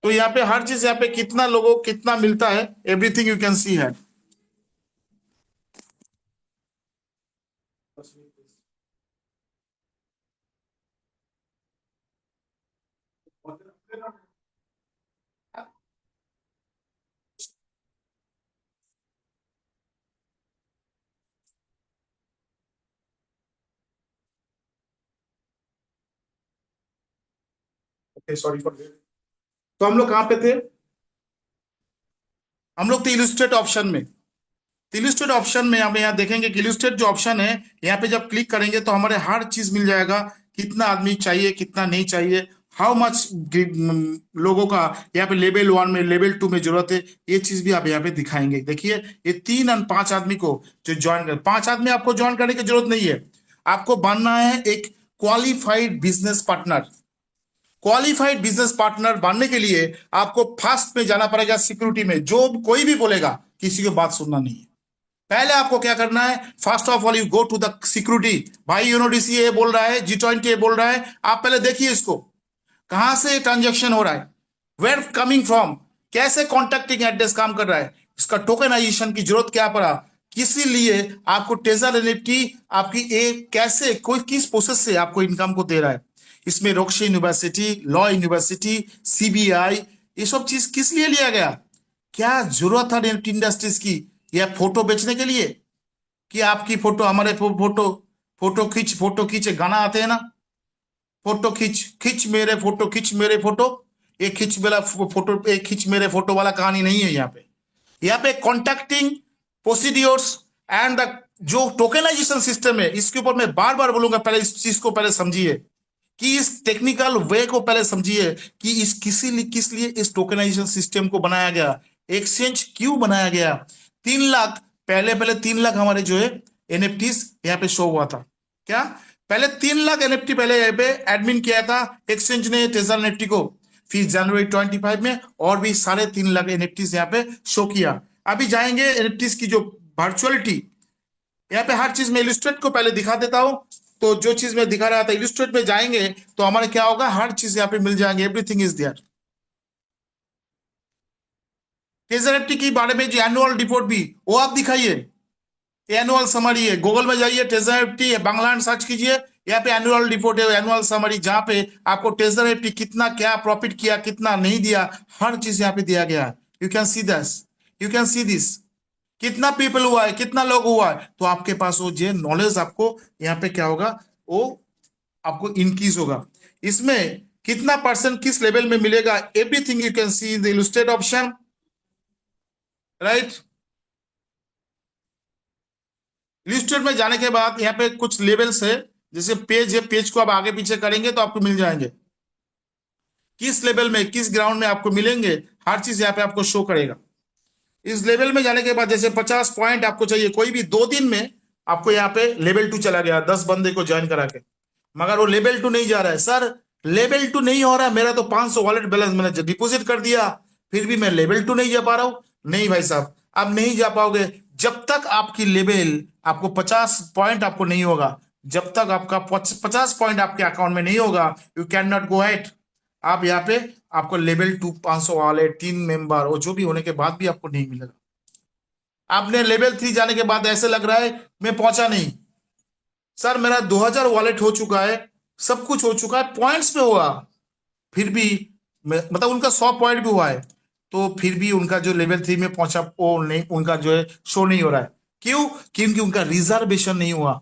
तो यहाँ पे हर चीज, यहाँ पे कितना लोगों कितना मिलता है, एवरीथिंग यू कैन सी है। Okay, sorry for that. तो हम लोग कहाँ पे थे? हम लोग थे इलस्ट्रेट ऑप्शन में। इलस्ट्रेट ऑप्शन में हम यहाँ देखेंगे कि इलस्ट्रेट जो ऑप्शन है, यहाँ पे जब क्लिक करेंगे तो हमारे हर चीज मिल जाएगा, कितना आदमी चाहिए, कितना नहीं चाहिए, हाउ मच लोगों का यहाँ पे लेवल 1 में, लेवल 2 में जरूरत है, ये चीज भी आप यहाँ पे दिखाएंगे। देखिए ये 3 और 5 आदमी को जो ज्वाइन कर, 5 आदमी आपको ज्वाइन करने की जरूरत नहीं है, आपको बनना है एक qualified business partner. Qualified business partner बनने के लिए आपको फर्स्ट में जाना पड़ेगा सिक्योरिटी में। जो कोई भी बोलेगा किसी की बात सुनना नहीं है। पहले आपको क्या करना है, first of all you go to the security. भाई यूनोडीसी ये बोल रहा है, G20 ये बोल रहा है, आप पहले देखिए इसको कहां से ट्रांजेक्शन हो रहा है, वेयर कमिंग फ्रॉम, कैसे कॉन्टेक्टिंग एड्रेस काम कर रहा है, इसका टोकनाइजेशन की जरूरत क्या पड़ा, किसी लिए आपको टेजर एनएफटी आपकी कैसे, कोई किस प्रोसेस से आपको इनकम को दे रहा है। इसमें रोक्शी यूनिवर्सिटी, लॉ यूनिवर्सिटी, CBI, ये सब चीज किस लिए लिया गया, क्या जरूरत था एनएफटी इंडस्ट्रीज की, या फोटो बेचने के लिए कि आपकी फोटो, हमारे फोटो खींच गाना आते हैं ना, फोटो खींच मेरे फोटो, खींच मेरे फोटो, एक खींच मेरा फोटो, एक खींच मेरे फोटो वाला कहानी नहीं है। यहाँ पे कॉन्टैक्टिंग प्रोसीड्योर्स एंड द जो टोकनाइजेशन सिस्टम है, इसके ऊपर मैं बार बार बोलूंगा, पहले इस चीज को पहले समझिए कि इस टेक्निकल वे को पहले समझिए कि इस किस लिए इस टोकनाइजेशन सिस्टम को बनाया गया, एक्सचेंज क्यों बनाया गया। 3 लाख पहले 3 लाख हमारे जो है एनएफटीज यहाँ पे शो हुआ था। क्या पहले 3 लाख एनएफटी पहले यहाँ पे एडमिन किया था एक्सचेंज ने टेजर एनएफटी को, फिर जनवरी 25 में और भी 3.5 लाख एनएफटीज यहाँ पे शो किया। अभी जाएंगे एनएफटीज की जो वर्चुअलिटी, यहाँ पे हर चीज में इलस्ट्रेट को पहले दिखा देता हूं। तो जो चीज मैं दिखा रहा था, इलस्ट्रेट में जाएंगे तो हमारे क्या होगा, हर चीज यहाँ पे मिल जाएंगे, everything is there. Treasure NFT के बारे में जो एनुअल रिपोर्ट भी वो आप दिखाइए, एनुअल समरी है, गूगल में जाइए टेजर एनएफटी है, बांग्ला सर्च कीजिए, यहाँ पे एनुअल रिपोर्ट है, एनुअल समरी, जहां पे आपको टेजर एनएफटी कितना क्या प्रॉफिट किया, कितना नहीं दिया, हर चीज यहाँ पे दिया गया है। You can see this, you can see this, कितना पीपल हुआ है, कितना लोग हुआ है, तो आपके पास वो जो नॉलेज आपको यहाँ पे क्या होगा, वो आपको इंक्रीज होगा। इसमें कितना परसेंट किस लेवल में मिलेगा, everything you can C in the illustrate option, right. Illustrate में जाने के बाद यहाँ पे कुछ लेवल्स है, जैसे पेज है, पेज को आप आगे पीछे करेंगे तो आपको मिल जाएंगे किस लेवल में, किस ग्राउंड में आपको मिलेंगे, हर चीज यहाँ पे आपको शो करेगा। इस लेवल में जाने के बाद जैसे 50 पॉइंट आपको चाहिए, कोई भी 2 दिन में आपको यहाँ पे लेवल 2 चला गया 10 बंदे को ज्वाइन करा के, मगर वो लेवल 2 नहीं जा रहा है। सर लेवल 2 नहीं हो रहा है, मेरा तो 500 वॉलेट बैलेंस मैंने डिपोजिट कर दिया, फिर भी मैं लेवल 2 नहीं जा पा रहा हूं। नहीं भाई साहब, आप नहीं जा पाओगे जब तक आपकी लेवल, आपको 50 पॉइंट आपको नहीं होगा, जब तक आपका 50 पॉइंट आपके अकाउंट में नहीं होगा, you can not go head. आप यहाँ पे आपको लेवल 2 500 वाले 3 मेंबर और जो भी होने के बाद भी आपको नहीं मिलेगा। आपने लेवल 3 जाने के बाद ऐसे लग रहा है मैं पहुंचा नहीं, सर मेरा 2000 वॉलेट हो चुका है, सब कुछ हो चुका है, पॉइंट्स पे हुआ, फिर भी मतलब उनका 100 पॉइंट भी हुआ है, तो फिर भी उनका जो लेवल 3 में पहुंचा वो नहीं, उनका जो है शो नहीं हो रहा है। क्यों? क्योंकि उनका रिजर्वेशन नहीं हुआ।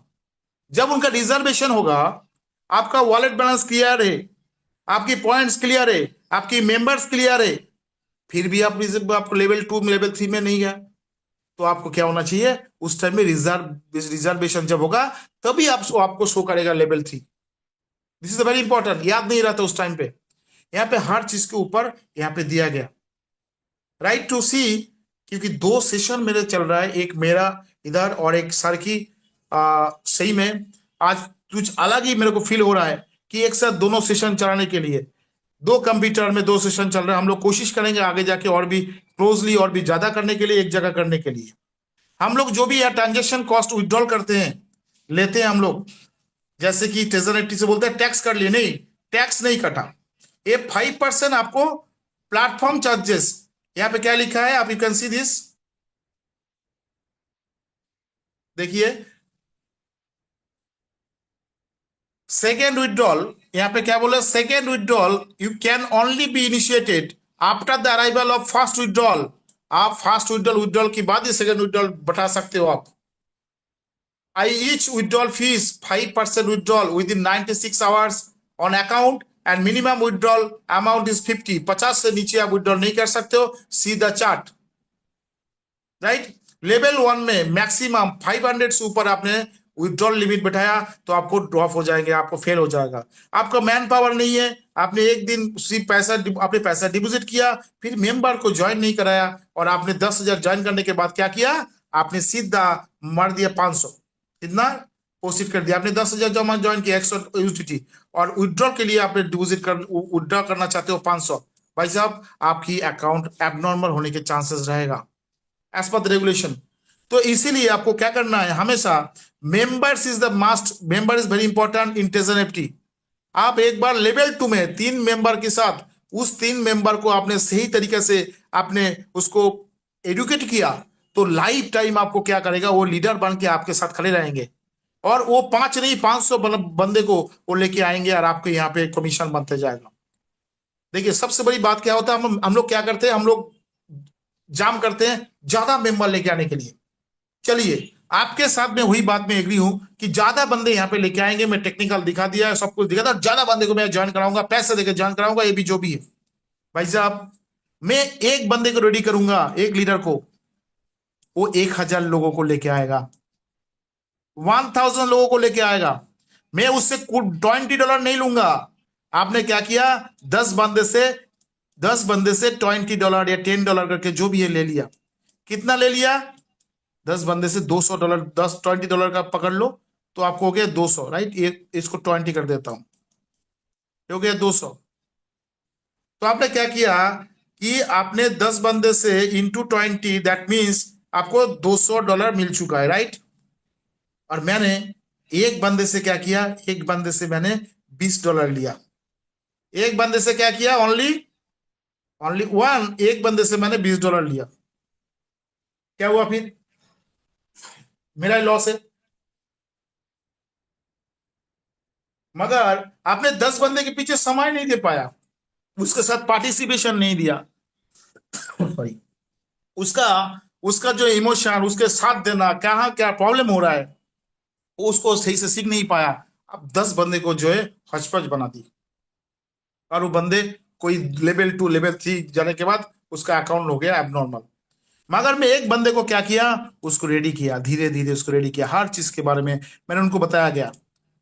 जब उनका रिजर्वेशन होगा, आपका वॉलेट बैलेंस क्लियर है, आपकी पॉइंट्स क्लियर है, आपकी मेंबर्स क्लियर है, फिर भी आपको लेवल 2 में, लेवल 3 में नहीं गया, तो आपको क्या होना चाहिए, उस टाइम में रिजर्वेशन जब होगा तभी आपको शो करेगा level 3। This is very important, याद नहीं रहता उस टाइम पे। यहाँ पे हर चीज के ऊपर यहाँ पे दिया गया, राइट टू सी, क्योंकि 2 सेशन मेरे चल रहा है, एक मेरा इधर और एक सर की। सही में आज कुछ अलग ही मेरे को फील हो रहा है कि एक साथ दोनों सेशन चलाने के लिए, 2 कंप्यूटर में 2 सेशन चल रहे हैं। हम लोग कोशिश करेंगे आगे जाके और भी क्लोजली और भी ज्यादा करने के लिए, एक जगह करने के लिए। हम लोग जो भी ट्रांजेक्शन कॉस्ट विड्रॉल करते हैं, लेते हैं हम लोग, जैसे कि टेजर एनएफटी से बोलते हैं टैक्स कर लिए, नहीं टैक्स नहीं कटा, ये 5% आपको प्लेटफॉर्म चार्जेस, यहाँ पे क्या लिखा है, आप यू कैन सी दिस, देखिए सेकेंड विड्रॉल, यहाँ पे क्या बोला, second withdrawal you can only be initiated after the arrival of first withdrawal. आप फर्स्ट विड्रॉल के बाद ही सेकेंड विड्रॉल बढ़ा सकते हो आप। I each withdrawal fees 5% withdrawal within 96 hours on account and minimum withdrawal amount is 50। 50 से नीचे आप विड्रॉल नहीं कर सकते हो, see the chart, right. Level 1 में मैक्सिमम 500 से ऊपर आपने विड्रॉल लिमिट बैठाया तो आपको ड्रॉप हो जाएंगे, आपको फेल हो जाएगा। आपका मैन पावर नहीं है, आपने एक दिन सिर्फ आपने पैसा डिपॉजिट किया, फिर मेंबर को ज्वाइन नहीं कराया, और आपने 10,000 ज्वाइन करने के बाद क्या किया, आपने सीधा मार दिया 500, कितना पोस्ट कर दिया आपने। 10,000 जमा ज्वाइन किया 100 यूएसडीटी, और विड्रॉल के लिए आपने डिपॉजिट विड्रॉ करना चाहते हो 500। भाई साहब आपकी अकाउंट एबनॉर्मल होने के चांसेस रहेगा एज पर द रेगुलेशन। तो इसीलिए आपको क्या करना है, हमेशा members is the must, member is very important in treasure FT. आप एक बार लेवल 2 में 3 मेंबर के साथ, उस 3 मेंबर को आपने सही तरीके से आपने उसको एडुकेट किया, तो लाइफ टाइम आपको क्या करेगा, वो लीडर बन के आपके साथ खड़े रहेंगे, और वो 5 नहीं 500 बंदे को वो लेके आएंगे, और आपके यहाँ पे कमीशन बनते जाएगा। देखिए सबसे बड़ी बात क्या होता है, हम लोग क्या करते हैं, हम लोग जाम करते हैं ज्यादा मेंबर लेके आने के लिए। चलिए आपके साथ में वही बात में एग्री हूं कि ज्यादा बंदे यहाँ पे लेके आएंगे, मैं टेक्निकल दिखा दिया, सब कुछ दिखा दिया, ज्यादा बंदे को मैं ज्वाइन कराऊंगा, पैसे देकर ज्वाइन कराऊंगा, ये भी जो भी है। भाई साहब मैं एक बंदे को रेडी करूंगा, एक लीडर को, वो 1,000 लोगों को लेके आएगा, 1,000 लोगों को लेके आएगा। मैं उससे $20 नहीं लूंगा। आपने क्या किया, 10 बंदे से $20 या $10 करके जो भी है ले लिया। कितना ले लिया, 10 बंदे से $200, $20 का पकड़ लो तो आपको हो गया 200, राइट। ये इसको 20 कर देता हूं, हो गया 200। तो आपने क्या किया कि आपने 10 बंदे से इंटू 20, दैट मीन्स आपको $200 मिल चुका है, राइट। और मैंने एक बंदे से क्या किया, एक बंदे से मैंने $20 लिया। एक बंदे से क्या किया, ओनली वन, एक बंदे से मैंने $20 लिया। क्या हुआ, फिर मेरा लॉस है। मगर आपने 10 बंदे के पीछे समय नहीं दे पाया, उसके साथ पार्टिसिपेशन नहीं दिया, उसका जो इमोशन, उसके साथ देना, कहाँ क्या प्रॉब्लम हो रहा है, उसको सही से सीख नहीं पाया। अब 10 बंदे को जो है हचपच बना दी, और वो बंदे कोई लेवल 2 लेवल 3 जाने के बाद उसका अकाउंट हो गया एबनॉर्मल। मगर मैं एक बंदे को क्या किया, उसको रेडी किया, धीरे धीरे उसको रेडी किया, हर चीज के बारे में मैंने उनको बताया गया।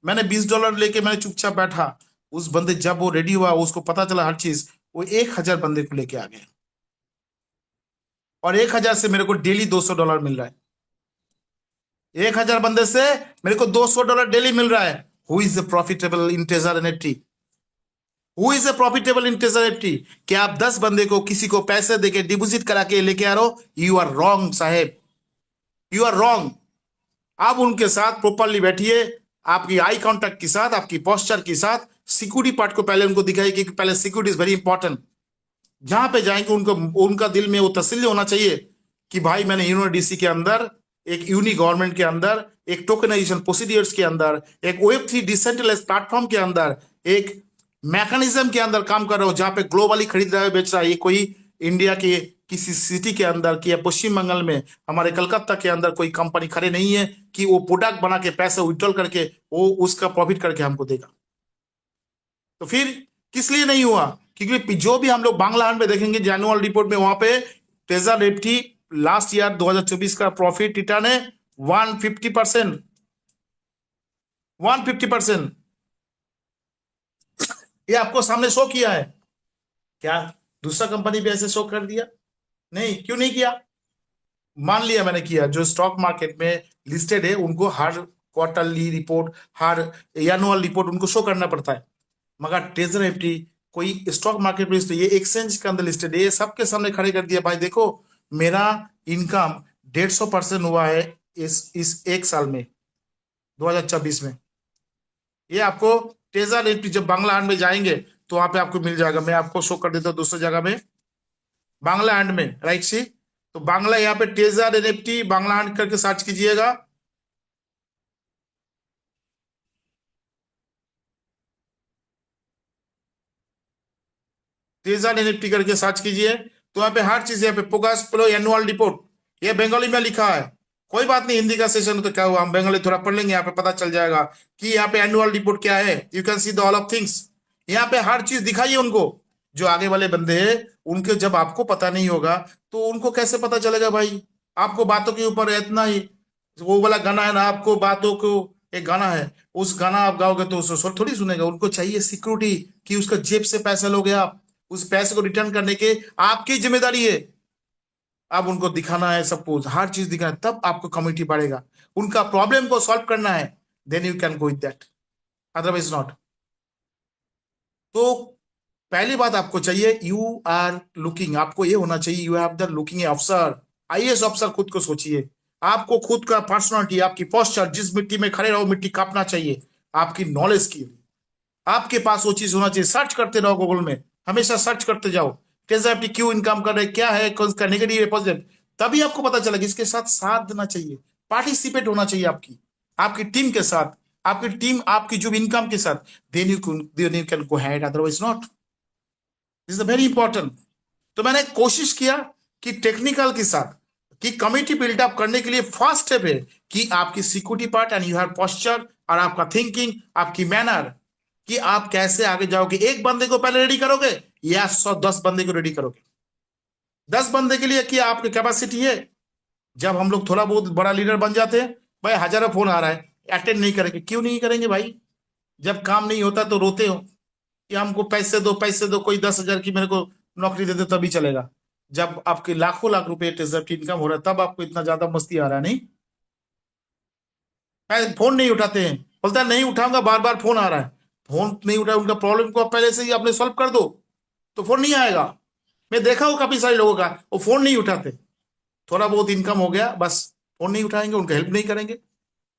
मैंने $20 लेके मैंने चुपचाप बैठा, उस बंदे जब वो रेडी हुआ, उसको पता चला हर चीज, वो 1,000 बंदे को लेके आ गया, और 1,000 से मेरे को डेली $200 मिल रहा है। 1,000 बंदे से मेरे को $200 डेली मिल रहा है। Who is the profitable in treasure NFT, who is a profitable in treasure NFT? क्या आप 10 बंदे को किसी को पैसे देके डिपॉजिट करा के लेके आ रहे हो? यू आर रॉन्ग साहेब, यू आर रॉन्ग। आप उनके साथ प्रॉपरली बैठिए, आपकी आई कांटेक्ट के साथ, आपकी पोस्चर के साथ, सिक्योरिटी पार्ट को पहले उनको दिखाइए कि पहले सिक्योरिटी इज वेरी इंपॉर्टेंट। जहां पे जाएंगे उनका दिल में वो तसल्ली होना चाहिए कि भाई मैंने यूनिडीसी के अंदर, एक यूनिक गवर्नमेंट के अंदर, एक टोकनाइजेशन प्रोसीडियर्स के अंदर, एक Web3 डिसेंट्रलाइज्ड प्लेटफॉर्म के अंदर, एक मैकेनिज्म के अंदर काम कर रहे हो, जहां पे ग्लोबली खरीद रहा है, बेच रहा है। ये कोई इंडिया के किसी सिटी के अंदर कि या पश्चिम बंगाल में, हमारे कलकत्ता के अंदर कोई कंपनी खड़े नहीं है कि वो प्रोडक्ट बना के पैसे विड्रॉल करके वो उसका प्रॉफिट करके हमको देगा। तो फिर किस लिए नहीं हुआ? क्योंकि जो भी हम लोग बांग्लादेश में देखेंगे एनुअल रिपोर्ट में, वहां पे ट्रेजर एफटी लास्ट ईयर 2024 का प्रॉफिट रिटर्न है 150%, 150%। ये आपको सामने शो किया है क्या? दूसरा कंपनी भी ऐसे शो कर दिया? नहीं, क्यों नहीं किया? मान लिया मैंने किया, जो स्टॉक मार्केट में लिस्टेड है उनको हर क्वार्टरली रिपोर्ट, हर एनुअल रिपोर्ट उनको शो करना पड़ता है। मगर ट्रेजर एफटी कोई स्टॉक मार्केट में लिस्टेड, ये एक्सचेंज के अंदर लिस्टेड है, ये सबके सामने खड़े कर दिया, भाई देखो मेरा इनकम 150% हुआ है इस एक साल में 2024 में। ये आपको ट्रेजर एफटी जब बांग्लादेश में जाएंगे तो वहां पे आपको मिल जाएगा। मैं आपको शो कर देता हूँ दूसरी जगह में, बांग्लादेश में, राइट सी। तो बांग्ला यहाँ पे ट्रेजर एनएफटी बांग्लादेश करके सर्च कीजिएगा, ट्रेजर एनएफटी करके सर्च कीजिए, तो यहाँ पे हर चीज, यहाँ पे फोकस प्रो एनुअल रिपोर्ट, ये बंगाली में लिखा है। कोई बात नहीं, हिंदी का सेशन तो क्या हुआ, हम बंगाली थोड़ा पढ़ लेंगे, यहाँ पे पता चल जाएगा कि यहाँ पे एनुअल रिपोर्ट क्या है। You can see the all of things यहाँ पे हर चीज दिखाइए उनको। जो आगे वाले बंदे हैं उनके, जब आपको पता नहीं होगा तो उनको कैसे पता चलेगा भाई? आपको बातों के ऊपर इतना ही, वो वाला गाना है ना, आपको बातों को, एक गाना है, उस गाना आप गाओगे तो उसको थोड़ी सुनेगा। उनको चाहिए सिक्योरिटी कि उसका जेब से पैसा लोगे आप, उस पैसे को रिटर्न करने के आपकी जिम्मेदारी है। अब उनको दिखाना है, सपोज हर चीज दिखाना है, तब आपको कम्युनिटी बढ़ेगा। उनका प्रॉब्लम को सॉल्व करना है, then you can go with that, otherwise not. तो पहली बात आपको चाहिए, यू आर लुकिंग, आपको ये होना चाहिए, यू हैव द लुकिंग अफसर, आईएएस अफसर खुद को सोचिए। आपको खुद का पर्सनालिटी, आपकी पोस्चर, जिस मिट्टी में खड़े रहो मिट्टी कांपना चाहिए आपकी नॉलेज की। आपके पास वो चीज होना चाहिए। सर्च करते रहो गूगल में, हमेशा सर्च करते जाओ, टेजर क्यों इनकम कर रहे, क्या है, कौन का नेगेटिव है पॉजिटिव, तभी आपको पता चलेगा। इसके साथ साथ देना चाहिए, पार्टिसिपेट होना चाहिए आपकी, आपकी टीम के साथ, आपकी टीम आपकी जो इनकम के साथ, then you can go head, otherwise not. This is very important. तो मैंने कोशिश किया कि टेक्निकल के साथ कि कमिटी बिल्डअप करने के लिए फर्स्ट स्टेप है कि आपकी security part and you have posture, और आपका थिंकिंग, आपकी मैनर, कि आप कैसे आगे जाओगे। एक बंदे को पहले रेडी करोगे या 110 बंदे को रेडी करोगे? 10 बंदे के लिए क्या आपकी कैपेसिटी है? जब हम लोग थोड़ा बहुत बड़ा लीडर बन जाते हैं, भाई हजारों फोन आ रहा है, अटेंड नहीं करेंगे। क्यों नहीं करेंगे भाई? जब काम नहीं होता तो रोते हो कि हमको पैसे दो, पैसे दो, कोई 10,000 की मेरे को नौकरी दे दे तभी चलेगा। जब आपके लाखों लाख रुपए टेजर की इनकम हो रहा है, तब आपको इतना ज्यादा मस्ती आ रहा है। नहीं, फोन नहीं उठाते हैं, बोलता है नहीं उठाऊंगा, बार बार फोन आ रहा है। फोन नहीं उठा, उनका प्रॉब्लम को आप पहले से ही आपने सॉल्व कर दो तो फोन नहीं आएगा। मैं देखा हूं काफी सारे लोगों का, वो फोन नहीं उठाते, थोड़ा बहुत इनकम हो गया बस फोन नहीं उठाएंगे, उनका हेल्प नहीं करेंगे।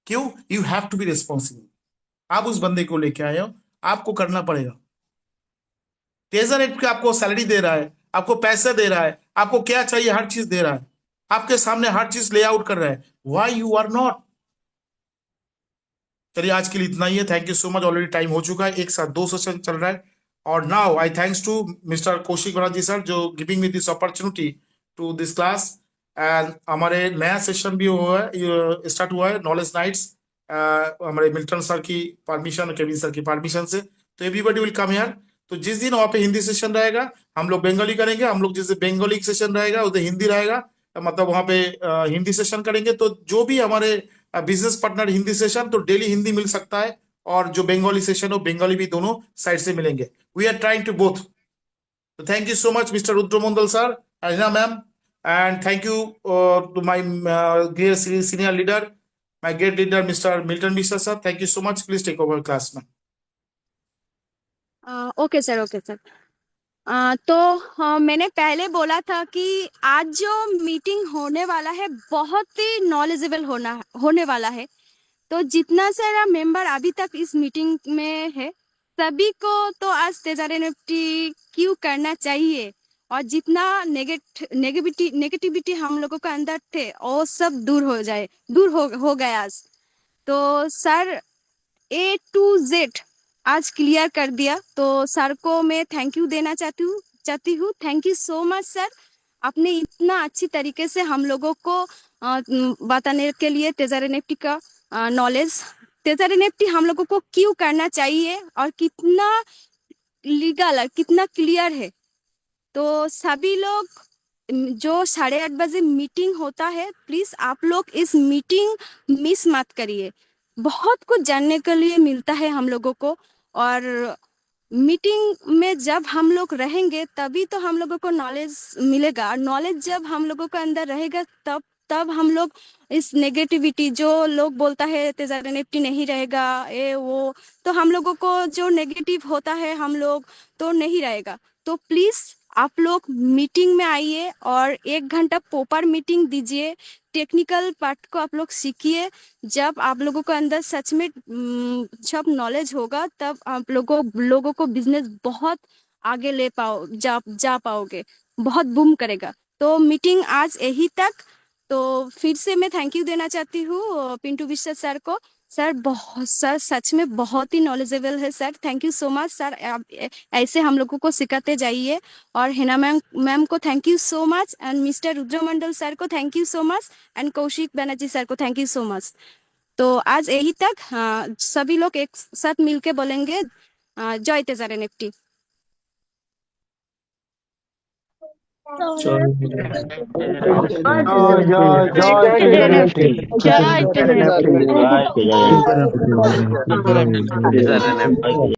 क्यों? You have to be responsible. आप उस बंदे को लेके आए हो, आपको करना पड़ेगा। टेजर एड पे आपको सैलरी दे रहा है, आपको पैसे दे रहा है, आपको क्या चाहिए हर चीज दे रहा है, आपके सामने हर चीज ले आउट कर रहा है, व्हाई यू आर नॉट? चलिए आज के लिए इतना ही है। Thank you so much. Already time हो चुका है, एक साथ 2 सेशन चल रहा है। और now I thanks to mister Kaushik Banerjee sir, जो giving me this opportunity to this class. And हमारे नया सेशन भी हुआ है, स्टार्ट हुआ है, नॉलेज नाइट्स, हमारे मिल्टन सर की परमिशन, केविन सर की परमिशन से। तो एवरीबडी विल कम हियर। तो जिस दिन वहाँ पे हिंदी सेशन रहेगा हम लोग बंगाली करेंगे, हम लोग जिस बंगाली सेशन रहेगा उधर हिंदी रहेगा, मतलब वहाँ पे हिंदी सेशन करेंगे। तो जो भी हमारे बिजनेस पार्टनर हिंदी सेशन, तो डेली हिंदी मिल सकता है, और जो बंगाली सेशन हो बंगाली भी, दोनों साइड से मिलेंगे। We are trying to both. तो thank you so much mister Rudra Mandal sir, Arina ma'am, and thank you to my great senior leader, my great leader mister Milton Mishra sir. Thank you so much. Please take over class में। Okay sir, okay sir. तो मैंने पहले बोला था कि आज जो meeting होने वाला है बहुत ही नॉलेजेबल होने वाला है। तो जितना सारा मेंबर अभी तक इस मीटिंग में है, सभी को तो आज टेजर एनएफटी क्यों करना चाहिए, और जितना नेगेटिविटी हम लोगों के अंदर थे वो सब दूर हो गया आज। तो सर A to Z आज क्लियर कर दिया, तो सर को मैं थैंक यू देना चाहती हूँ। Thank you so much sir, आपने इतना अच्छी तरीके से हम लोगों को बताने के लिए टेजर एनएफटी का नॉलेज, टेजर एनएफटी हम लोगों को क्यों करना चाहिए और कितना लीगल, कितना क्लियर है। तो सभी लोग जो 8:30 बजे मीटिंग होता है, प्लीज आप लोग इस मीटिंग मिस मत करिए। बहुत कुछ जानने के लिए मिलता है हम लोगों को, और मीटिंग में जब हम लोग रहेंगे तभी तो हम लोगों को नॉलेज मिलेगा, और नॉलेज जब हम लोगों के अंदर रहेगा तब हम लोग इस नेगेटिविटी, जो लोग बोलता है टेजर एनएफटी नहीं रहेगा ये वो, तो हम लोगों को जो नेगेटिव होता है हम लोग तो नहीं रहेगा। तो प्लीज आप लोग मीटिंग में आइए और 1 घंटा प्रॉपर मीटिंग दीजिए, टेक्निकल पार्ट को आप लोग सीखिए। जब आप लोगों के अंदर सच में सब नॉलेज होगा तब आप लोगों को बिजनेस बहुत आगे जा पाओगे, बहुत बूम करेगा। तो मीटिंग आज यही तक। तो फिर से मैं थैंक यू देना चाहती हूँ पिंटू विश्व सर को। सर सच में बहुत ही नॉलेजेबल है sir, thank you so much sir. आप ऐसे हम लोगों को सिखाते जाइए। और हिना मैम को thank you so much, and mister Rudra Mandal sir को thank you so much, and Kaushik Banerjee sir को थैंक यू सो मच। तो आज यही तक। हाँ, सभी लोग एक साथ मिलके बोलेंगे, জয় তেজার এনএফটি। জয় जय